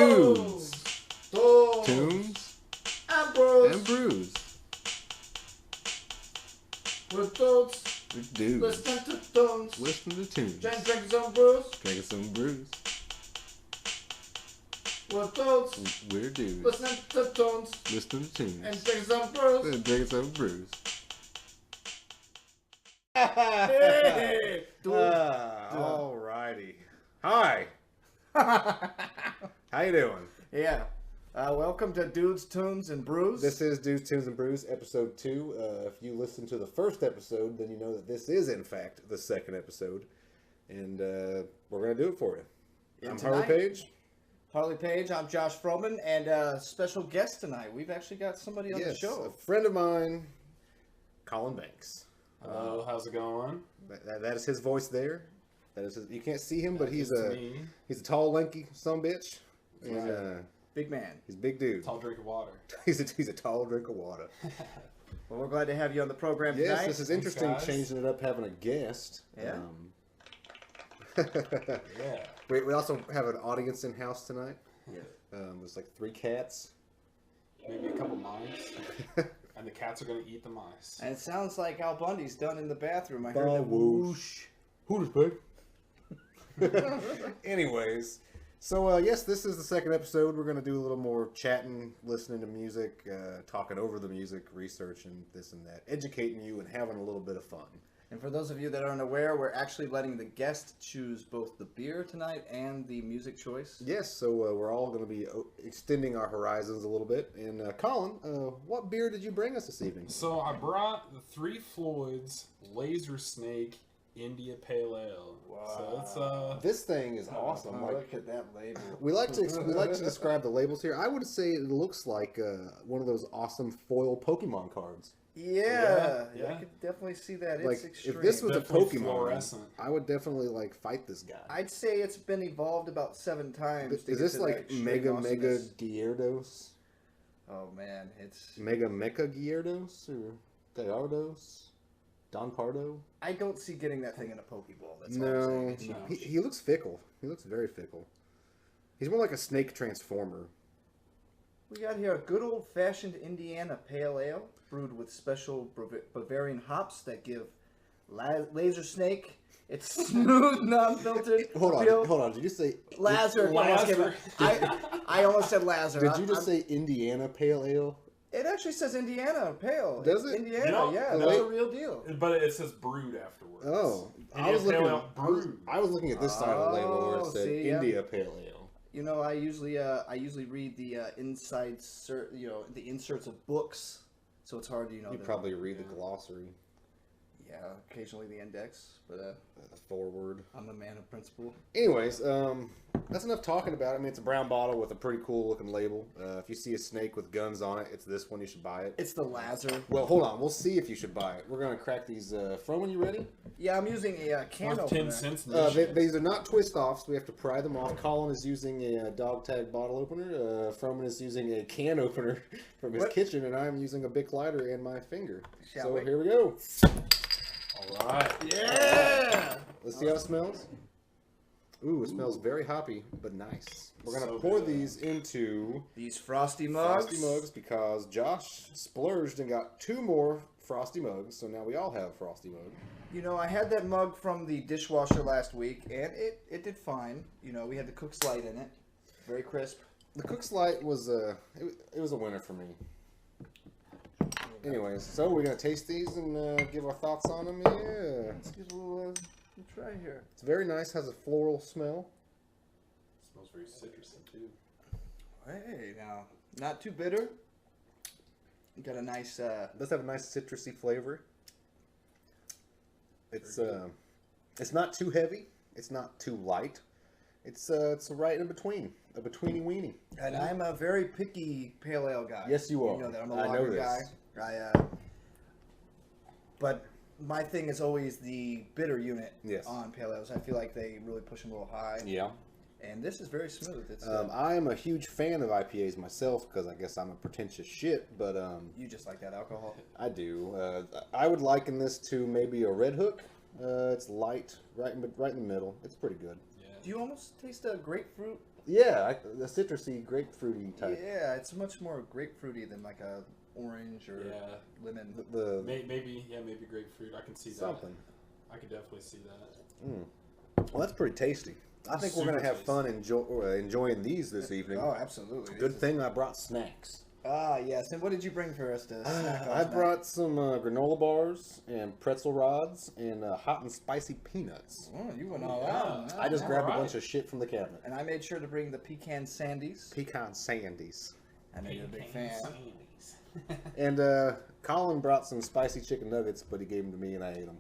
Dudes, tunes, and brews. and brews. We're dudes. We're dudes. Listen to tunes. Listen to tunes. Drinking some brews. Drinking some brews. We're dudes. We're dudes. Listening to tunes. Listening to tunes. And drinking some brews. And drinking some brews. Hey, dude. Alrighty. Hi. How you doing? Yeah. Welcome to Dudes, Tunes, and Brews. This is Dudes, Tunes, and Brews, episode 2. If you listened to the first episode, then you know that this is, in fact, the second episode. And we're going to do it for you. And I'm tonight- Harley Page. Harley Page, I'm Josh Froman, and special guest tonight. We've actually got somebody on the A show. friend of mine, Collin Banks. Hello, how's it going? That is his voice there. That is his, you can't see him, but he's It's a me. tall, lanky bitch. And, Right. Big man. he's a big dude. Tall drink of water. He's a tall drink of water. Well, we're glad to have you on the program Yes, tonight. this is interesting, guys. changing it up, having a guest. Yeah. Yeah. We also have an audience in house tonight. Yeah. There's like 3 cats. Maybe a couple mice. And the cats are going to eat the mice. And it sounds like Al Bundy's done in the bathroom. I heard Bah, the whoosh. Hooters, babe. Anyways, so yes, this is the second episode. We're going to do a little more chatting, listening to music, talking over the music, researching this and that, educating you, and having a little bit of fun. And for those of you that aren't aware, we're actually letting the guest choose both the beer tonight and the music choice. Yes, so we're all going to be extending our horizons a little bit. And Collin, what beer did you bring us this evening? So I brought the 3 Floyds Laser Snake India Pale Ale. Wow. So it's This thing is awesome. Like, Look at that label. we like to describe the labels here. I would say it looks like one of those awesome foil Pokemon cards. Yeah, Yeah. I could definitely see that. Like It's extreme. if this was a Definitely Pokemon, fluorescent. I would definitely like fight this guy. I'd say it's been evolved about 7 times. to Is get this to like that Mega extreme Gyarados? Oh man, it's. Mega Mecha Gyarados or Gyarados? Don Pardo? I don't see getting that thing in a Pokeball. That's all I'm saying. No, It's No. huge. he looks fickle. He looks very fickle. He's more like a snake transformer. We got here a good old-fashioned Indiana Pale Ale, brewed with special Bavarian hops that give Laser Snake its smooth, non-filtered Hold appeal. on. Did you say Laser. Laser. I almost said Laser. Did you just say Indiana Pale Ale? It actually says Indiana Pale. Does It's it? Indiana, No, yeah. no. That's a real deal. But it says brewed afterwards. Oh, India Pale Ale brewed. I was looking at this side of the label where it Oh, said see, yeah. India Pale Ale. You know, I usually read the the inserts of books, so it's hard to You probably read the glossary, yeah, occasionally the index, but the foreword. I'm a man of principle. Anyways, that's enough talking about it. I mean, it's a brown bottle with a pretty cool looking label. If you see a snake with guns on it, it's this one. You should buy it. It's the Laser. Well, hold on. We'll see if you should buy it. We're gonna crack these. Froman, you ready? Yeah, I'm using a can Worth opener. 10 cents in this shit. These are not twist offs. We have to pry them off. Colin is using a dog tag bottle opener. Froman is using a can opener from his What? kitchen, and I'm using a Bic lighter and my finger. Shall so we? here we go. All right. Yeah. Let's see how it smells. Ooh, it smells very hoppy, but nice. We're gonna So pour good. these into These frosty mugs. frosty mugs because Josh splurged and got 2 more frosty mugs. So now we all have a frosty mug. You know, I had that mug from the dishwasher last week, and it did fine. You know, we had the Cook's Light in it, very crisp. The Cook's Light was it was a winner for me. Anyways, so we're gonna taste these and give our thoughts on them. Yeah, Let's get a little try here. it's very nice. Has a floral smell. Smells very citrusy too. Hey, now, not too bitter. Got a nice. It does have a nice citrusy flavor. It's not too heavy. It's not too light. It's right in between, a betweeny weenie. And I'm a very picky pale ale guy. Yes, you are. You know that I'm a I know lager this. guy. But my thing is always the bitter unit Yes. on pale ales. I feel like they really push them a little high. Yeah. And this is very smooth. It's I am a huge fan of IPAs myself because I guess I'm a pretentious shit, but you just like that alcohol. I do. I would liken this to maybe a Red Hook. It's light, right in the middle. It's pretty good. Yeah. Do you almost taste a grapefruit? Yeah, the citrusy, grapefruity type. Yeah, it's much more grapefruity than like a orange or lemon. Maybe grapefruit. I can see something. that. I could definitely see that. Well, that's pretty tasty. I think we're gonna have fun enjoying these this evening. Oh, absolutely. Good thing I brought snacks. Ah, yes. And what did you bring for us to snack on? I brought some granola bars and pretzel rods and hot and spicy peanuts. Oh, you went all out. I just grabbed a bunch of shit from the cabinet. And I made sure to bring the Pecan Sandies. Pecan Sandies. I know you're a big fan. And Collin brought some spicy chicken nuggets, but he gave them to me and I ate them.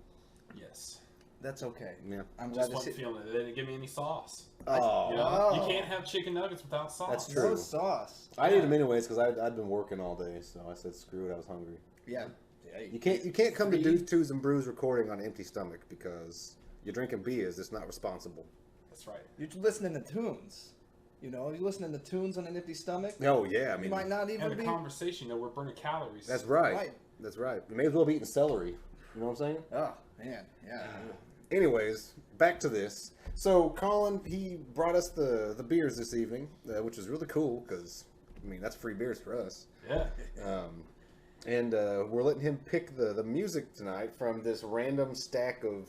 Yes. That's okay. Yeah. I'm Just glad to wasn't see. feeling it. They didn't give me any sauce. Oh. You know? You can't have chicken nuggets without sauce. That's true. No sauce. I ate them anyways because I'd been working all day, so I said screw it. I was hungry. Yeah. You can't come to Dudes, Twos, and Brews recording on an empty stomach because you're drinking beers. It's not responsible. That's right. You're listening to tunes. You know, you're listening to tunes on an empty stomach. Oh yeah, I mean, you might not even And be. a conversation, you know, we're burning calories. That's right. That's right. You may as well be eating celery. You know what I'm saying? Oh man, yeah. Anyways, back to this. So Collin, he brought us the beers this evening, which was really cool because I mean that's free beers for us. Yeah. And we're letting him pick the music tonight from this random stack of,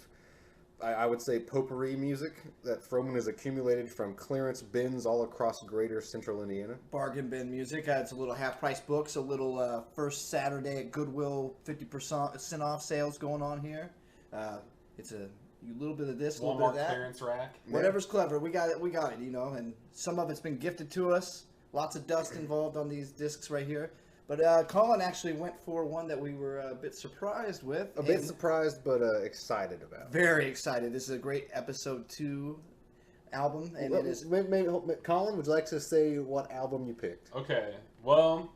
I would say, potpourri music that Froman has accumulated from clearance bins all across greater central Indiana. Bargain bin music. It's a little half-price books, a little first Saturday at Goodwill 50% off sales going on here. It's a little bit of this, a little bit of Walmart that. clearance rack. Whatever's clever, we got it, you know. And some of it's been gifted to us. Lots of dust involved on these discs right here. But Collin actually went for one that we were a bit surprised with. A bit surprised, but excited about. Very excited. This is a great episode 2 album, and it is. Maybe, Collin, would you like to say what album you picked? Okay. Well,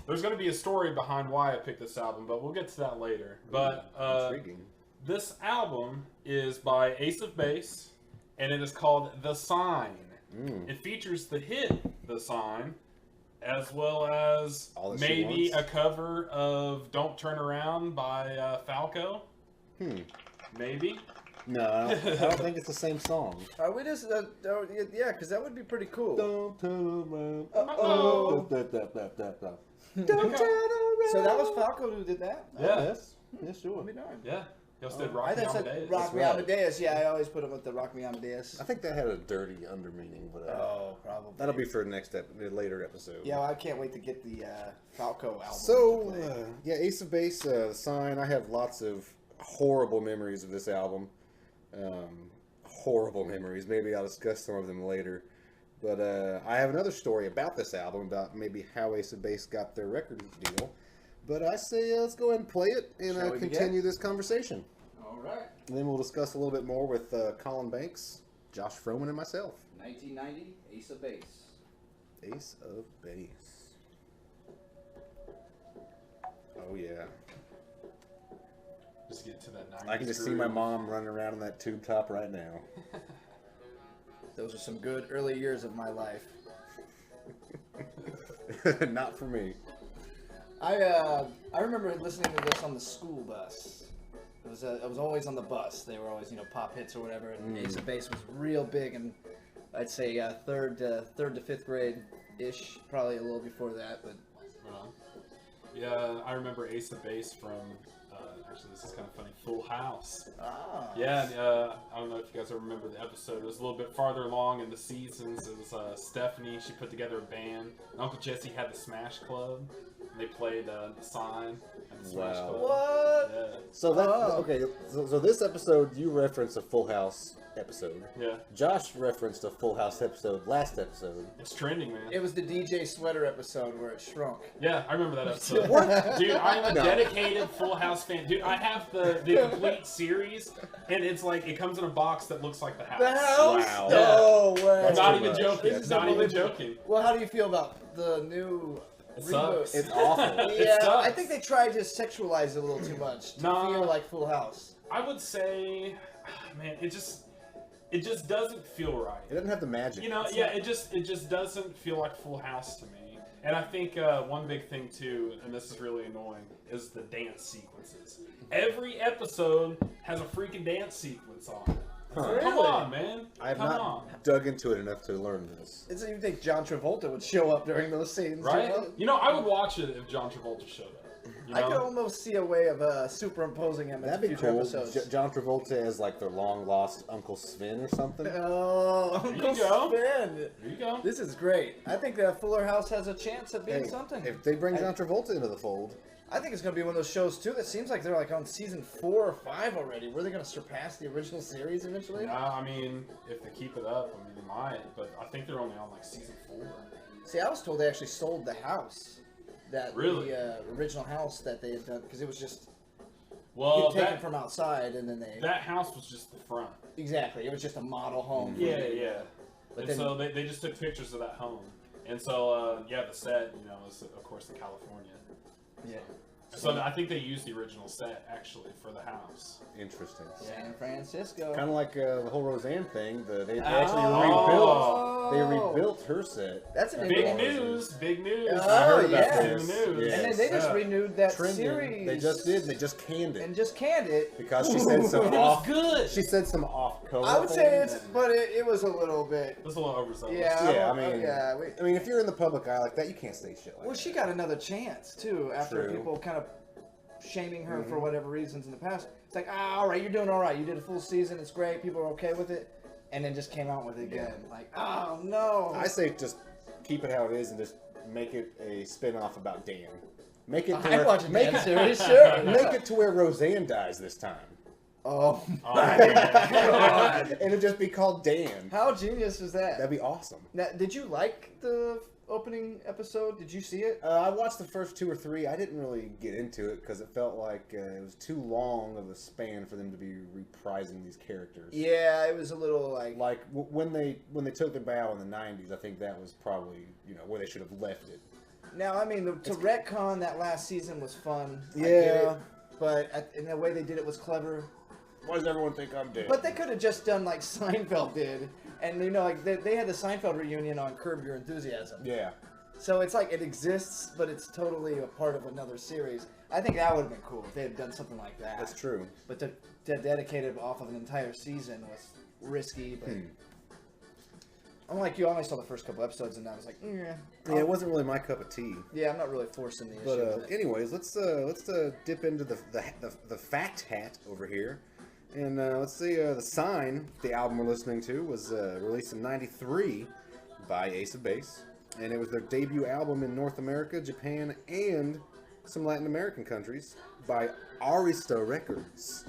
there's going to be a story behind why I picked this album, but we'll get to that later. But intriguing. This album is by Ace of Base, and it is called The Sign. It features the hit The Sign, as well as maybe a cover of Don't Turn Around by Falco. Maybe. No, I don't think it's the same song. Are we just, yeah, because that would be pretty cool. Don't turn around. Uh-oh. Don't turn So that was Falco who did that? Yeah. Yes, sure. I'll be darned. Yeah. He also did I Rock Me thought it said Amadeus. Rock Me right. Amadeus. Yeah, I always put him with the Rock Me Amadeus. I think that had a dirty under meaning, but Probably. that'll be for the next later episode. Yeah, well, I can't wait to get the Falco album. So, yeah, Ace of Base, Sign. I have lots of horrible memories of this album. Horrible memories. Maybe I'll discuss some of them later. But I have another story about this album, about maybe how Ace of Base got their record deal. But I say let's go ahead and play it and continue this conversation. All right. And then we'll discuss a little bit more with Collin Banks, Josh Froman, and myself. 1990, Ace of Base. Ace of Base. Oh, yeah. Just get to that 90s I can just see my mom running around on that tube top right now. Those are some good early years of my life. Not for me. I remember listening to this on the school bus. It was always on the bus. They were always, pop hits or whatever. And Ace of Base was real big, and I'd say third to fifth grade ish, probably a little before that. But yeah, I remember Ace of Base from. Actually, this is kind of funny. Full House. Ah. Yeah, I don't know if you guys remember the episode. It was a little bit farther along in the seasons. It was Stephanie. She put together a band. Uncle Jesse had the Smash Club. And they played The Sign at the Smash Club. What? Yeah. So okay. So this episode, you referenced a Full House episode. Yeah. Josh referenced a Full House episode last episode. It's trending, man. It was the DJ Sweater episode where it shrunk. Yeah, I remember that episode. What? Dude, I'm a dedicated Full House fan. Dude, I have the complete series, and it's like, it comes in a box that looks like the house. The house? Wow. No way. I'm That's not too even much. joking. That's Not even unbelievable. joking. Well, how do you feel about the new It reboot? sucks. It's awful. Yeah, sucks. I think they tried to sexualize it a little too much to No. feel like Full House. I would say, man, it just doesn't feel right. It doesn't have the magic. It just doesn't feel like Full House to me. And I think one big thing too, and this is really annoying, is the dance sequences. Every episode has a freaking dance sequence on it. Huh. Come on, man. I have Come not on. dug into it enough to learn this. It's you think John Travolta would show up during those scenes, Right? you know? You know, I would watch it if John Travolta showed up. You I could know? almost see a way of superimposing him That'd into be future cool. episodes. John Travolta as like their long lost Uncle Sven or something. Oh, There Uncle you go. Sven. There you go. This is great. I think that Fuller House has a chance of being Hey, something. if they bring John Travolta into the fold, I think it's going to be one of those shows, too, that seems like they're like on season 4 or 5 already. Were they going to surpass the original series eventually? I mean, if they keep it up, I mean, they might. But I think they're only on like season 4. See, I was told they actually sold the house. Really? The original house that they had done, because it was just Taken from outside, and then they... That house was just the front. Exactly, it was just a model home. Yeah. But And then, so they just took pictures of that home. And so, the set, is, of course, in California. yeah. So I think they used the original set, actually, for the house. interesting. San Francisco. Kind of like the whole Roseanne thing. They actually Oh. rebuilt her set. That's an Big interesting- news, big news. Oh, I heard about yeah. this in the news. Yes. And then they just Yeah. renewed that Trending. series. They just did. They just canned it And just canned it. because she said some It was off. good. She said some off color. I would say it's, but it was a little bit. It was a little overzealous. Yeah, Yeah, I mean, yeah. I mean, if you're in the public eye like that, you can't say shit like Well, that. she got another chance too after True. people kind of shaming her for whatever reasons in the past. It's like, all right, you're doing all right. You did a full season. It's great. People are okay with it, and then just came out with it again. Like, oh no. I say just keep it how it is and just make it a spin-off about Dan. Make it. To I'm where, watching make that it, series, sure. Make it to where Roseanne dies this time, Oh Oh, my man. god. and it'd just be called Dan. How genius is that? That'd be awesome. Now, did you like the opening episode? Did you see it? I watched the first 2 or 3. I didn't really get into it because it felt like it was too long of a span for them to be reprising these characters. Yeah, it was a little like. When they took the bow in the 90s, I think that was probably where they should have left it. Now, I mean, to retcon that last season was fun. I Yeah. get it, but in the way they did it was clever. Why does everyone think I'm dead? But they could have just done like Seinfeld did, and like they had the Seinfeld reunion on Curb Your Enthusiasm. Yeah. So it's like it exists, but it's totally a part of another series. I think that would have been cool if they had done something like that. That's true. But to dedicate it off of an entire season was risky. But unlike you, I only saw the first couple episodes, and I was like, Yeah, it wasn't really my cup of tea. yeah, I'm not really forcing the issue. But with it. anyways, let's dip into the fact hat over here, and let's see. The Sign, the album we're listening to, was released in '93 by Ace of Base, and it was their debut album in North America, Japan, and some Latin American countries by Arista Records.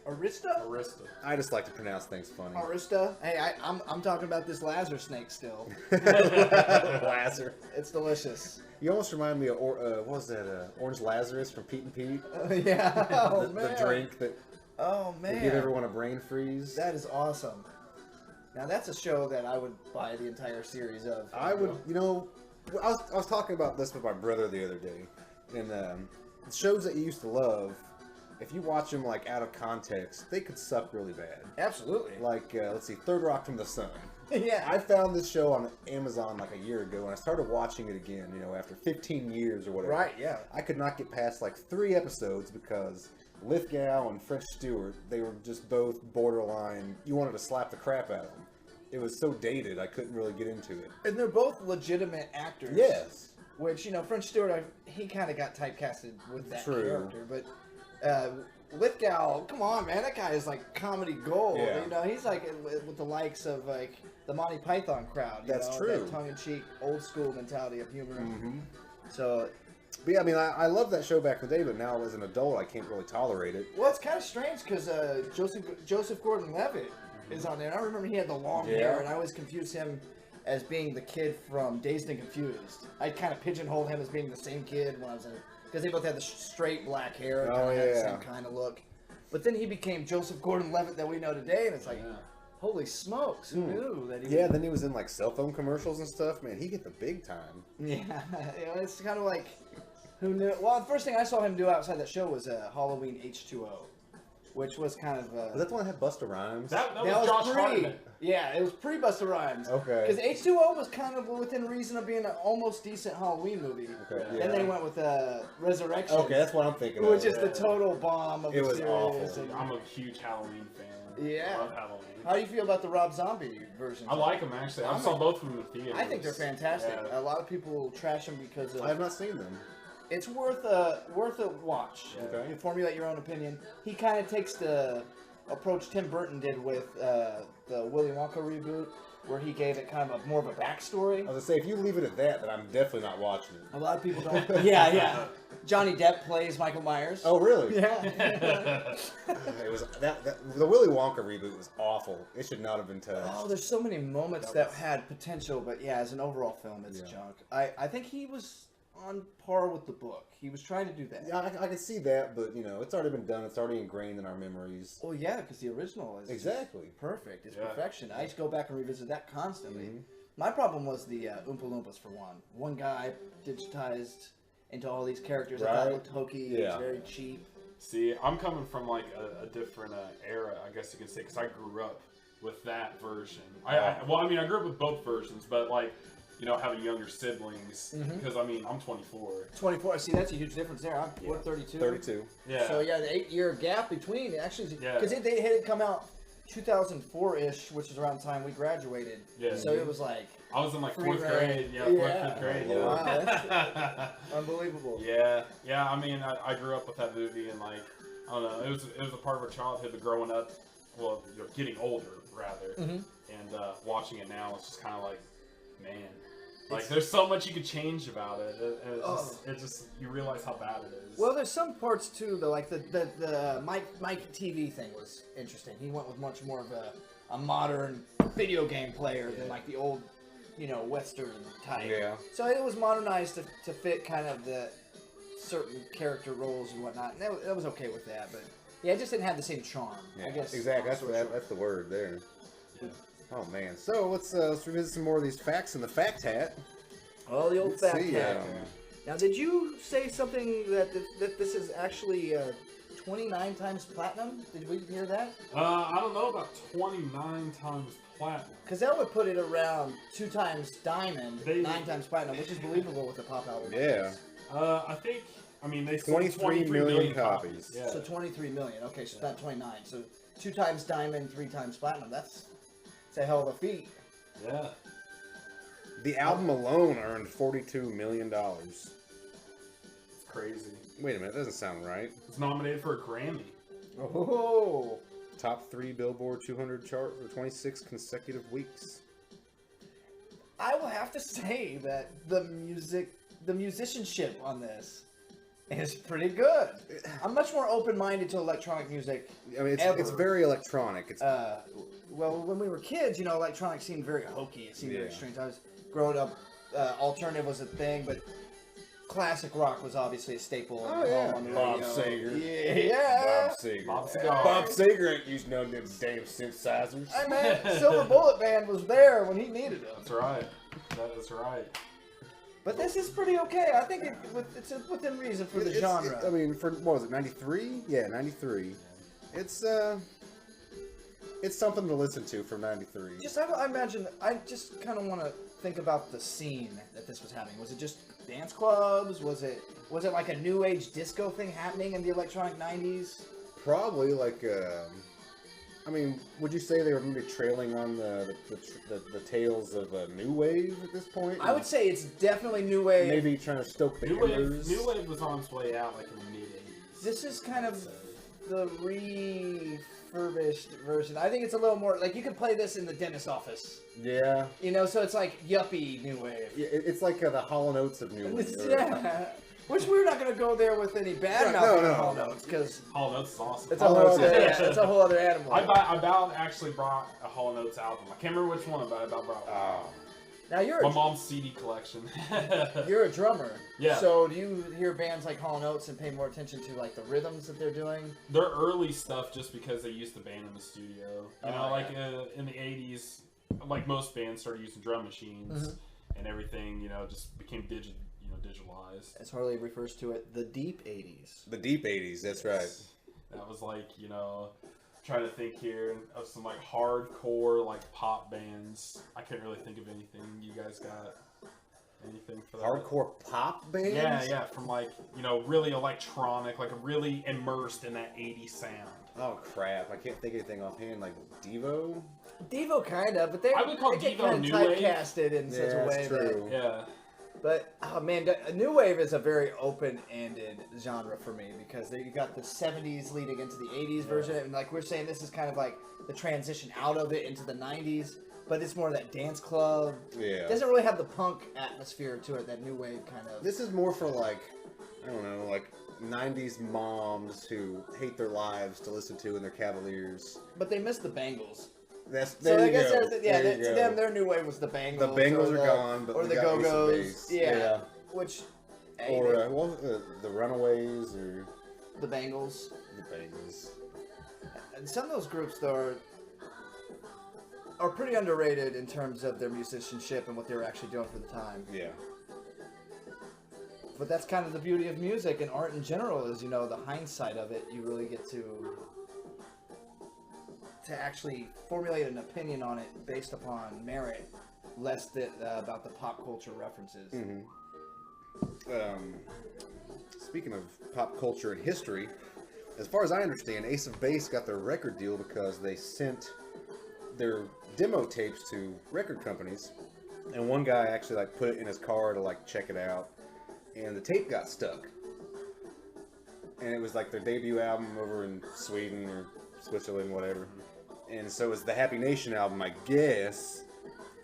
Arista? Arista. I just like to pronounce things funny. Arista? Hey, I'm talking about this Lazar snake still. Lazarus. It's delicious. You almost remind me of what was that? Orange Lazarus from Pete and Pete. Yeah. Oh, the man. drink that Oh they man. give everyone a brain freeze. That is awesome. Now that's a show that I would buy the entire series of. I would, I was talking about this with my brother the other day, and the shows that you used to love, if you watch them like out of context, they could suck really bad. Absolutely. Like let's see, Third Rock from the Sun. Yeah. I found this show on Amazon like a year ago, and I started watching it again. After 15 years or whatever. Right. Yeah. I could not get past like 3 episodes because Lithgow and French Stewart, they were just both borderline. You wanted to slap the crap out of them. It was so dated, I couldn't really get into it. And they're both legitimate actors. Yes. Which French Stewart, he kind of got typecasted with that True. character, but Lithgow, come on, man, that guy is like comedy gold. Yeah. He's like with the likes of like the Monty Python crowd. That's true. That tongue-in-cheek, old school mentality of humor. Mm-hmm. So, But yeah, I mean, I love that show back in the day, but now as an adult, I can't really tolerate it. well, it's kind of strange because Joseph Gordon-Levitt is on there. And I remember he had the long Yeah. hair, and I always confused him as being the kid from Dazed and Confused. I kind of pigeonholed him as being the same kid when I was because they both had the straight black hair and Oh, kind of had the yeah. same kind of look. But then he became Joseph Gordon-Levitt that we know today, and it's like, Yeah. holy smokes, who knew that he Yeah, then he was in like cell phone commercials and stuff. Man, he get the big time. Yeah, it's kind of like, who knew? Well, the first thing I saw him do outside that show was Halloween H2O. which was kind of. Was that the one that had Busta Rhymes? That was Josh Hartnett. Yeah, it was pre-Busta Rhymes. Okay. Because H2O was kind of within reason of being an almost decent Halloween movie. Okay. Yeah. Then they went with Resurrection. Okay, that's what I'm thinking. Which is the total bomb of it the was series. awful. I'm a huge Halloween fan. Yeah. I love Halloween. How do you feel about the Rob Zombie version? I like them actually. I saw both of them in the theaters. I think they're fantastic. Yeah. A lot of people trash them because of. I have not seen them. It's worth a watch. Okay. You formulate your own opinion. He kind of takes the approach Tim Burton did with the Willy Wonka reboot, where he gave it kind of more of a backstory. I was gonna say, if you leave it at that, then I'm definitely not watching it. A lot of people don't. Yeah. Johnny Depp plays Michael Myers. Oh, really? Yeah. It was the Willy Wonka reboot was awful. It should not have been touched. Oh, there's so many moments that had potential, but yeah, as an overall film, it's junk. I think he was on par with the book. He was trying to do that. Yeah, I can see that, but it's already been done. It's already ingrained in our memories. Well, yeah, because the original is exactly perfect. It's perfection. I used to go back and revisit that constantly. Mm-hmm. My problem was the Oompa Loompas for one. One guy digitized into all these characters. I thought it looked hokey. Yeah. It was very cheap. See, I'm coming from like a different era, I guess you could say, because I grew up with that version. I grew up with both versions, but like, having younger siblings, because I'm 24. 24. See, that's a huge difference there. I'm 32. 32. Yeah. So yeah, the 8-year gap between actually, because they had it come out 2004-ish, which is around the time we graduated. Yeah. So it was like I was in like fourth grade. Yeah, fifth grade. Yeah. Wow, that's unbelievable. Yeah. I grew up with that movie, and like, I don't know, it was a part of our childhood, but growing up, well, getting older rather, and watching it now, it's just kind of like, man. Like, there's so much you could change about it. It just you realize how bad it is. Well, there's some parts too, though. Like the Mike TV thing was interesting. He went with much more of a modern video game player than like the old, Western type. Yeah. So it was modernized to fit kind of the certain character roles and whatnot. And that was okay with that, but yeah, it just didn't have the same charm. Yeah, I guess exactly. That's the word there. Yeah. Oh man, so let's revisit some more of these facts in the fact hat. Oh, the old fact hat. Now, did you say something that this is actually 29 times platinum? Did we hear that? I don't know about 29 times platinum. Because that would put it around 2 times diamond, 9 times platinum, which is believable with the pop album. Yeah. I think. They sold 23 million copies. Yeah. So 23 million. Okay, so it's not 29. So 2 times diamond, 3 times platinum. That's a hell of a feat. Yeah. The album alone earned $42 million. It's crazy. Wait a minute, that doesn't sound right. It's nominated for a Grammy. Oh. Top 3 Billboard 200 chart for 26 consecutive weeks. I will have to say that the musicianship on this is pretty good. I'm much more open-minded to electronic music. It's very electronic. It's well, when we were kids, electronic seemed very hokey. It seemed very strange. I was growing up, alternative was a thing, but classic rock was obviously a staple. Oh yeah, on the Bob radio. Seger. Yeah, Bob Seger. Bob Seger ain't using no damn synthesizers. Hey man, Silver Bullet Band was there when he needed it. That's right. That is right. But this is pretty okay. I think it's within reason for the genre. For what was it, 93? Yeah, 93. It's something to listen to from 93. I imagine, I just kind of want to think about the scene that this was having. Was it just dance clubs? Was it like a new age disco thing happening in the electronic 90s? Probably like, would you say they were maybe trailing on the tails of a new wave at this point? I would say it's definitely new wave. Maybe trying to stoke the embers. New wave was on its way out like in the mid-80s. This is kind of the refurbished version. I think it's a little more like you could play this in the dentist office. Yeah. So it's like yuppie new wave. Yeah, it's like the Hall & Oates of new wave. Yeah. Which we're not going to go there with any bad mouthing on Hall & Oates because Hall & Oates is awesome. It's a whole other animal. I about actually brought a Hall & Oates album. I can't remember which one, but I about brought one. Now my mom's CD collection. You're a drummer. Yeah. So do you hear bands like Hall & Oates and pay more attention to like the rhythms that they're doing? Their early stuff, just because they used the band in the studio. In the 80s, like most bands started using drum machines and everything. Just became digitalized. As Harley refers to it, the deep 80s. The deep 80s. That's right. That was like, you know, trying to think here of some like hardcore like pop bands. I can't really think of anything. You guys got anything for that? Hardcore pop bands? Yeah, from like, you know, really electronic, like really immersed in that 80s sound. Oh crap! I can't think of anything offhand. Like Devo. Devo kind of, but they I would call get Devo kind of new wave. typecasted in such a way that's true. Yeah. But oh man, new wave is a very open-ended genre for me because you got the '70s leading into the '80s version, and like we're saying, this is kind of like the transition out of it into the '90s. But it's more that dance club. Yeah. It doesn't really have the punk atmosphere to it that new wave kind of. This is more for like, I don't know, like 90s moms who hate their lives to listen to in their Cavaliers. But they miss the Bangles. There I you guess go. To them, their new wave was the Bangles. The Bangles are gone, but or we the got Go-Go's. Ace of Base. Yeah. Which. Or what was the Runaways or the Bangles. The Bangles. And some of those groups though are pretty underrated in terms of their musicianship and what they were actually doing for the time. Yeah. But that's kind of the beauty of music and art in general is, you know, the hindsight of it. You really get to actually formulate an opinion on it based upon merit, less about the pop culture references. Mm-hmm. Speaking of pop culture and history, as far as I understand, Ace of Base got their record deal because they sent their demo tapes to record companies, and one guy actually like put it in his car to like check it out, and the tape got stuck. And it was like their debut album over in Sweden or Switzerland, whatever. And so it's the Happy Nation album, I guess.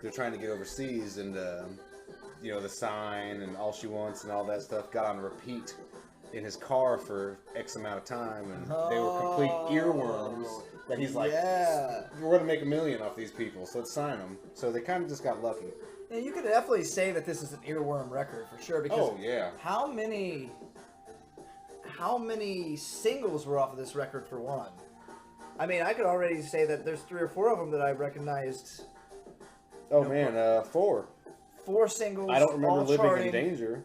They're trying to get overseas, and you know, The Sign and All She Wants and all that stuff got on repeat in his car for X amount of time, and they were complete earworms that he's like, we're going to make $1 million off these people, so let's sign them. So they kind of just got lucky. Yeah, you could definitely say that this is an earworm record for sure, because how many singles were off of this record for one? I mean, I could already say that there's 3 or 4 of them that I recognized. Oh man, 4. 4 singles. I don't remember Living charting. in Danger.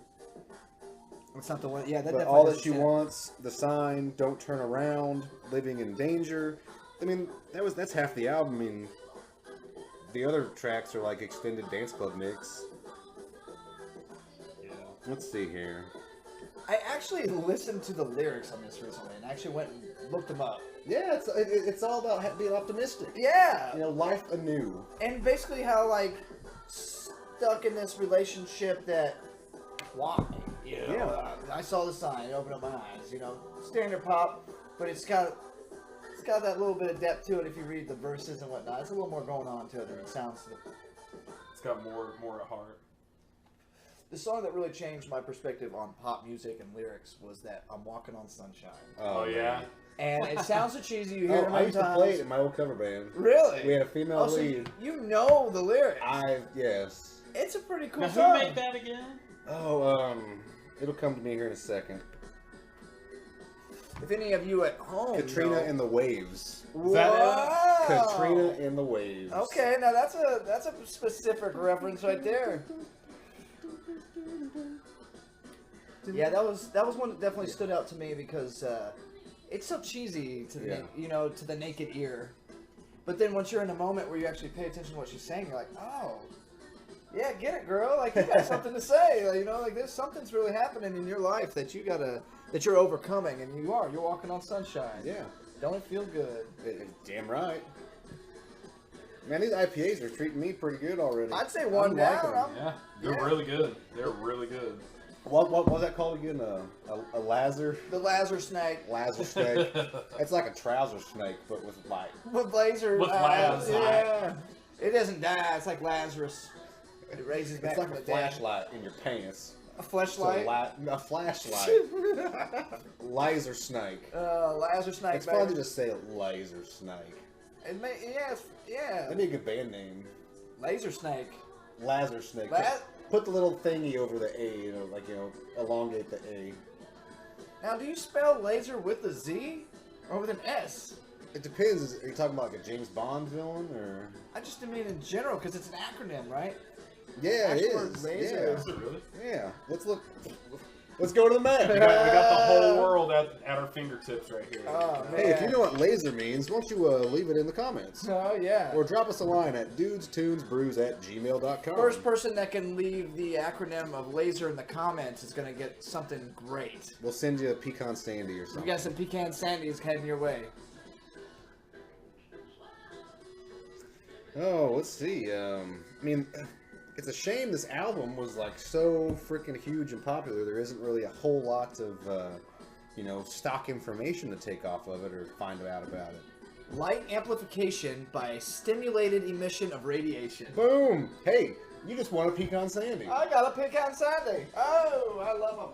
It's not the one. Yeah, that but definitely. All That She Wants, The Sign, Don't Turn Around, Living in Danger. I mean, that's half the album. I mean, the other tracks are like extended dance club mix. Yeah. Let's see here. I actually listened to the lyrics on this recently, and I actually went and looked them up. Yeah, it's all about being optimistic. Yeah. You know, life anew. And basically how, like, stuck in this relationship that, why? You know, I saw the sign, it opened up my eyes, you know. Standard pop, but it's got that little bit of depth to it if you read the verses and whatnot. It's a little more going on to it than it sounds to. It's got more at heart. The song that really changed my perspective on pop music and lyrics was that I'm Walking on Sunshine. Oh yeah. And it sounds so cheesy. You hear it I used times. to play it in my old cover band. Really? We had a female so lead. you know the lyrics. Yes. It's a pretty cool now, song. who made that again? Oh, it'll come to me here in a second. If any of you at home Katrina and the Waves. Wow. Katrina and the Waves. Okay, now that's a specific reference right there. Yeah, that was one that definitely stood out to me because it's so cheesy to the to the naked ear. But then once you're in a moment where you actually pay attention to what she's saying, you're like, oh, yeah, get it, girl. Like, you got something to say. Like, you know, like, there's something's really happening in your life that you're overcoming, and you're walking on sunshine. Yeah. Don't it feel good? Damn right. Man, these IPAs are treating me pretty good already. I'd say one down. Yeah, they're really good. They're really good. What was that called again? A Lazar? The Lazar snake. Lazar snake. It's like a trouser snake, but with light. With laser. With Lazar. Yeah. It doesn't die. It's like Lazarus. It raises back. It's like from a the dead. flashlight in your pants. A flashlight? A flashlight. Laser snake. Lazar snake. It's fun to just say laser snake. Yeah. That'd be a good band name. Laser snake. Lazar snake. Put the little thingy over the A, elongate the A. Now, do you spell laser with a Z or with an S? It depends. Are you talking about like a James Bond villain, or? I just mean in general, because it's an acronym, right? Yeah, it Actual is. laser. Yeah. Is it really? Yeah. Let's look. Let's go to the map. We got the whole world at our fingertips right here. Oh, man. Hey, if you know what laser means, won't you leave it in the comments? Oh, yeah. Or drop us a line at dudestunesandbrews@gmail.com. First person that can leave the acronym of laser in the comments is going to get something great. We'll send you a Pecan Sandy or something. We got some Pecan Sandies heading your way. Oh, let's see. I mean, it's a shame this album was like so freaking huge and popular. There isn't really a whole lot of, stock information to take off of it or find out about it. Light amplification by stimulated emission of radiation. Boom! Hey, you just won a Pecan Sandy. I got a Pecan Sandy. Oh, I love them.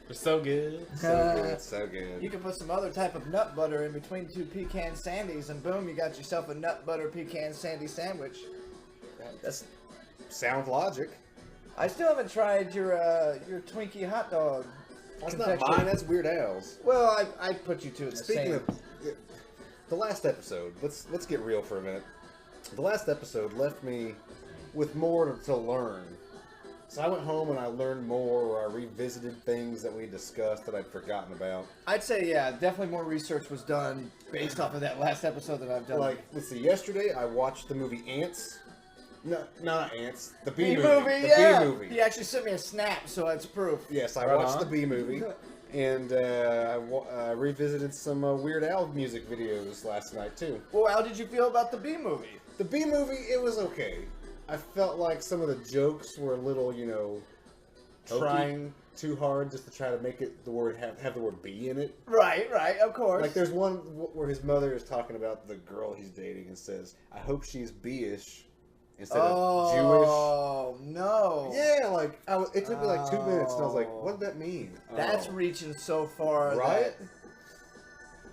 They're so good. So good, so good. You can put some other type of nut butter in between two Pecan Sandies, and boom, you got yourself a nut butter pecan sandy sandwich. That's sound logic. I still haven't tried your Twinkie hot dog. That's not mine. That's Weird Al's. Well, I put you two in the Speaking same. of the last episode, let's get real for a minute. The last episode left me with more to learn. So I went home and I learned more, or I revisited things that we discussed that I'd forgotten about. I'd say, yeah, definitely more research was done based off of that last episode that I've done. Like, let's see, yesterday I watched the movie Ants. No, not Ants. The B movie. B-movie, The yeah. B movie. He actually sent me a snap, so it's proof. Yes, I Right watched on. the B movie. And I revisited some Weird Al music videos last night, too. Well, how did you feel about the B movie? The B movie, it was okay. I felt like some of the jokes were a little, trying too hard just to try to make it the word have the word B in it. Right, of course. Like there's one where his mother is talking about the girl he's dating and says, "I hope she's B-ish instead of Jewish." Oh no! Yeah, like it took me like 2 minutes, and I was like, "What did that mean?" That's Oh. reaching so far, Right?